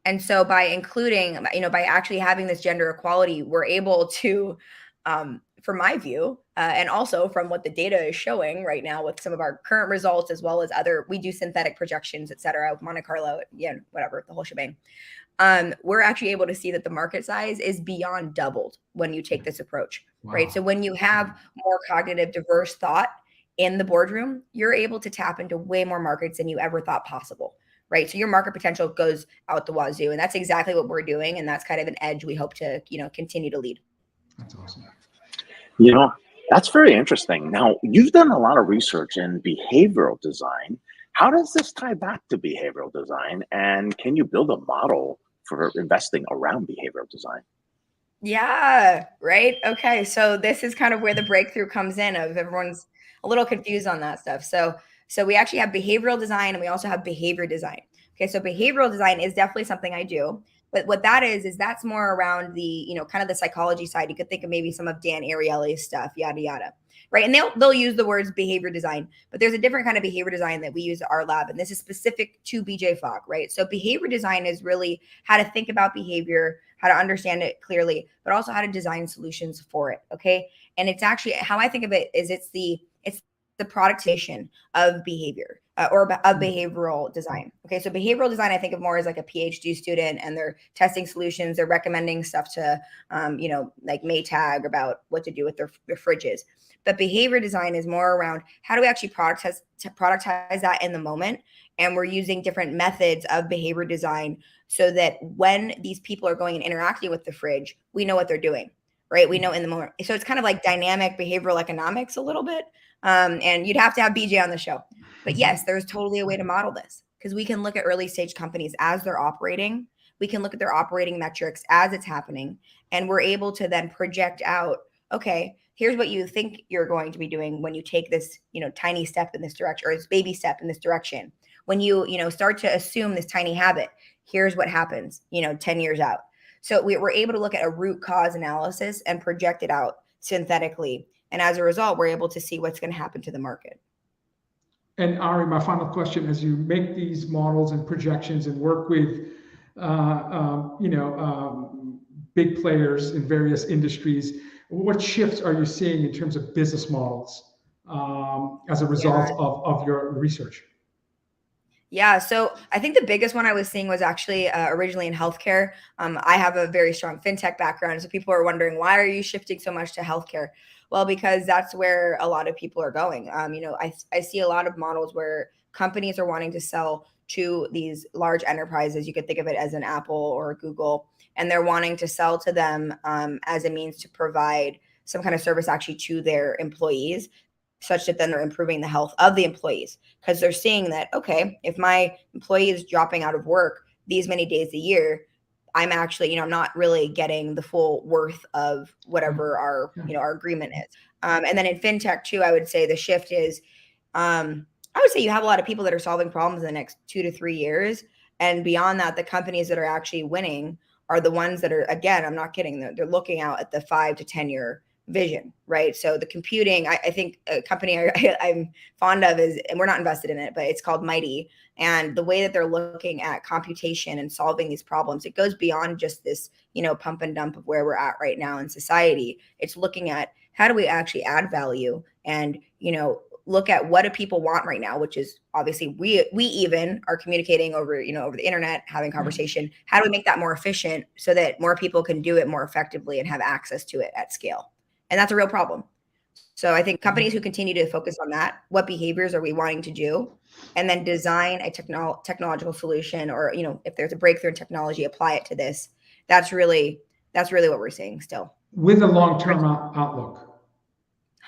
And so by including, by actually having this gender equality, we're able to, from my view, and also from what the data is showing right now with some of our current results, as well as we do synthetic projections, et cetera, Monte Carlo, whatever, the whole shebang. We're actually able to see that the market size is beyond doubled when you take this approach, right? So when you have more cognitive diverse thought in the boardroom, you're able to tap into way more markets than you ever thought possible, right? So your market potential goes out the wazoo, and that's exactly what we're doing. And that's kind of an edge we hope to, continue to lead. That's awesome. That's very interesting. Now, you've done a lot of research in behavioral design. How does this tie back to behavioral design? And can you build a model for investing around behavioral design? Yeah, right. Okay. So this is kind of where the breakthrough comes in of everyone's a little confused on that stuff. So we actually have behavioral design, and we also have behavior design. Okay. So behavioral design is definitely something I do. But what that is that's more around the, kind of the psychology side. You could think of maybe some of Dan Ariely's stuff, yada, yada. Right. And they'll use the words behavior design, but there's a different kind of behavior design that we use at our lab. And this is specific to BJ Fogg, right? So behavior design is really how to think about behavior, how to understand it clearly, but also how to design solutions for it. Okay. And it's actually how I think of it is it's the productization of behavior or of behavioral design. Okay. So behavioral design, I think of more as like a PhD student, and they're testing solutions. They're recommending stuff to, like Maytag about what to do with their fridges. But behavior design is more around how do we actually productize that in the moment. And we're using different methods of behavior design so that when these people are going and interacting with the fridge, we know what they're doing, right? We know in the moment. So it's kind of like dynamic behavioral economics a little bit. And you'd have to have BJ on the show. But yes, there's totally a way to model this, because we can look at early stage companies as they're operating. We can look at their operating metrics as it's happening. And we're able to then project out, okay, here's what you think you're going to be doing when you take this, tiny step in this direction, or this baby step in this direction. When you, start to assume this tiny habit, here's what happens, 10 years out. So we're able to look at a root cause analysis and project it out synthetically. And as a result, we're able to see what's going to happen to the market. And Ari, my final question, as you make these models and projections and work with, big players in various industries, what shifts are you seeing in terms of business models as a result of your research? Yeah, so I think the biggest one I was seeing was actually originally in healthcare. I have a very strong fintech background, so people are wondering, why are you shifting so much to healthcare? Well, because that's where a lot of people are going. I see a lot of models where companies are wanting to sell to these large enterprises. You could think of it as an Apple or a Google, and they're wanting to sell to them as a means to provide some kind of service actually to their employees, such that then they're improving the health of the employees, because they're seeing that, okay, if my employee is dropping out of work these many days a year, I'm actually, I'm not really getting the full worth of whatever our agreement is. And then in fintech too, I would say the shift is, I would say you have a lot of people that are solving problems in the next 2 to 3 years. And beyond that, the companies that are actually winning are the ones that are, again, I'm not kidding, they're looking out at the 5 to 10 year vision, right? So the computing, I think a company I'm fond of is, and we're not invested in it, but it's called Mighty. And the way that they're looking at computation and solving these problems, it goes beyond just this, pump and dump of where we're at right now in society. It's looking at how do we actually add value and, look at what do people want right now, which is obviously we even are communicating over, over the internet, having conversation. How do we make that more efficient so that more people can do it more effectively and have access to it at scale? And that's a real problem, So I think companies who continue to focus on that, what behaviors are we wanting to do, and then design a technological solution, or if there's a breakthrough in technology, apply it to this. That's really what we're seeing still. With a long-term outlook.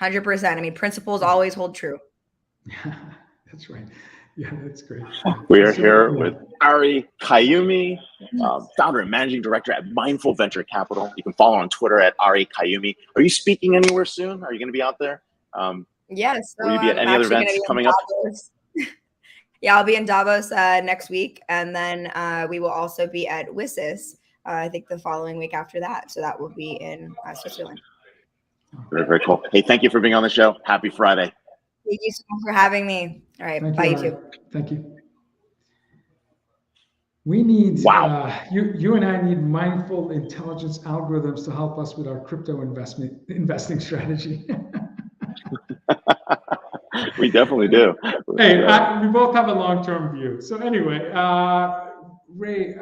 100%. I mean, principles always hold true. That's right. Yeah, that's great. We are here with Ari Qayumi, founder and managing director at Mindful Venture Capital. You can follow on Twitter at Ari Qayumi. Are you speaking anywhere soon? Are you going to be out there? Yes. Will you be at any other events coming up? Yeah, I'll be in Davos next week, and then we will also be at WSIS, I think the following week after that. So that will be in Switzerland. Very, very cool. Hey, thank you for being on the show. Happy Friday. Thank you so much for having me. All right. Bye, you too. Thank you. We need, you and I need mindful intelligence algorithms to help us with our crypto investing strategy. We definitely do. Hey, we both have a long-term view. So anyway, Ray,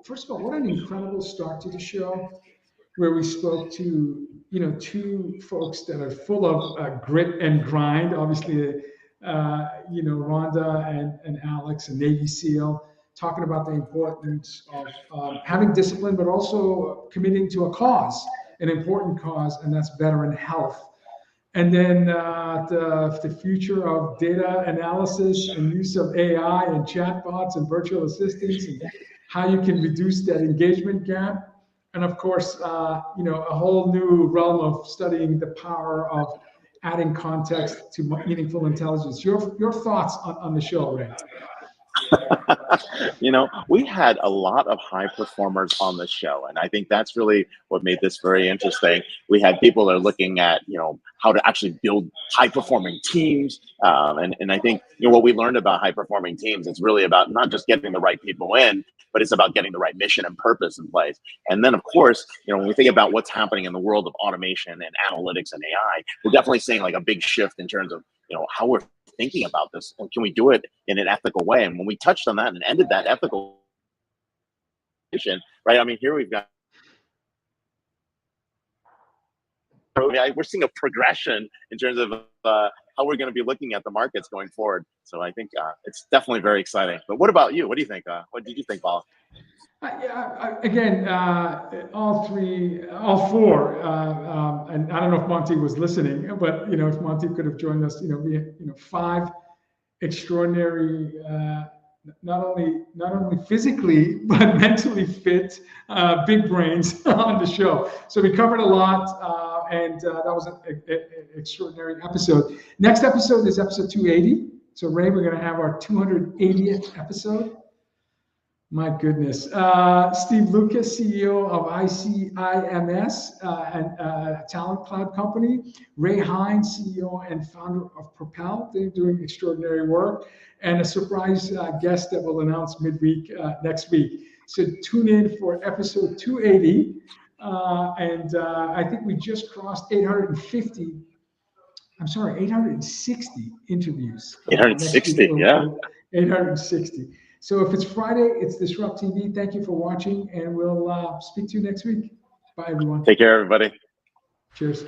first of all, what an incredible start to the show, where we spoke to, two folks that are full of grit and grind. Obviously, Rhonda and Alex, a Navy SEAL, talking about the importance of having discipline, but also committing to a cause, an important cause, and that's veteran health. And then the future of data analysis and use of AI and chatbots and virtual assistants, and how you can reduce that engagement gap. And of course, a whole new realm of studying the power of adding context to meaningful intelligence. Your thoughts on the show, Ray? We had a lot of high performers on the show, and I think that's really what made this very interesting. We had people that are looking at, how to actually build high performing teams. And I think, what we learned about high performing teams, it's really about not just getting the right people in, but it's about getting the right mission and purpose in place. And then, of course, when we think about what's happening in the world of automation and analytics and AI, we're definitely seeing like a big shift in terms of, how we're thinking about this, and can we do it in an ethical way? And when we touched on that and ended that ethical mission, right? I mean, here we've got, we're seeing a progression in terms of how we're going to be looking at the markets going forward. So I think it's definitely very exciting. But what about you? What do you think? What did you think, Vala? Again, all four, and I don't know if Monty was listening, but if Monty could have joined us, we had, 5 extraordinary, not only physically but mentally fit, big brains on the show. So we covered a lot, and that was an extraordinary episode. Next episode is episode 280. So Ray, we're going to have our 280th episode. My goodness. Steve Lucas, CEO of ICIMS, and Talent Cloud Company. Ray Hines, CEO and founder of Propel. They're doing extraordinary work. And a surprise guest that we'll announce midweek next week. So tune in for episode 280. And I think we just crossed 860 interviews. 860, yeah. 860. So if it's Friday, it's DisrupTV. Thank you for watching, and we'll speak to you next week. Bye, everyone. Take care, everybody. Cheers.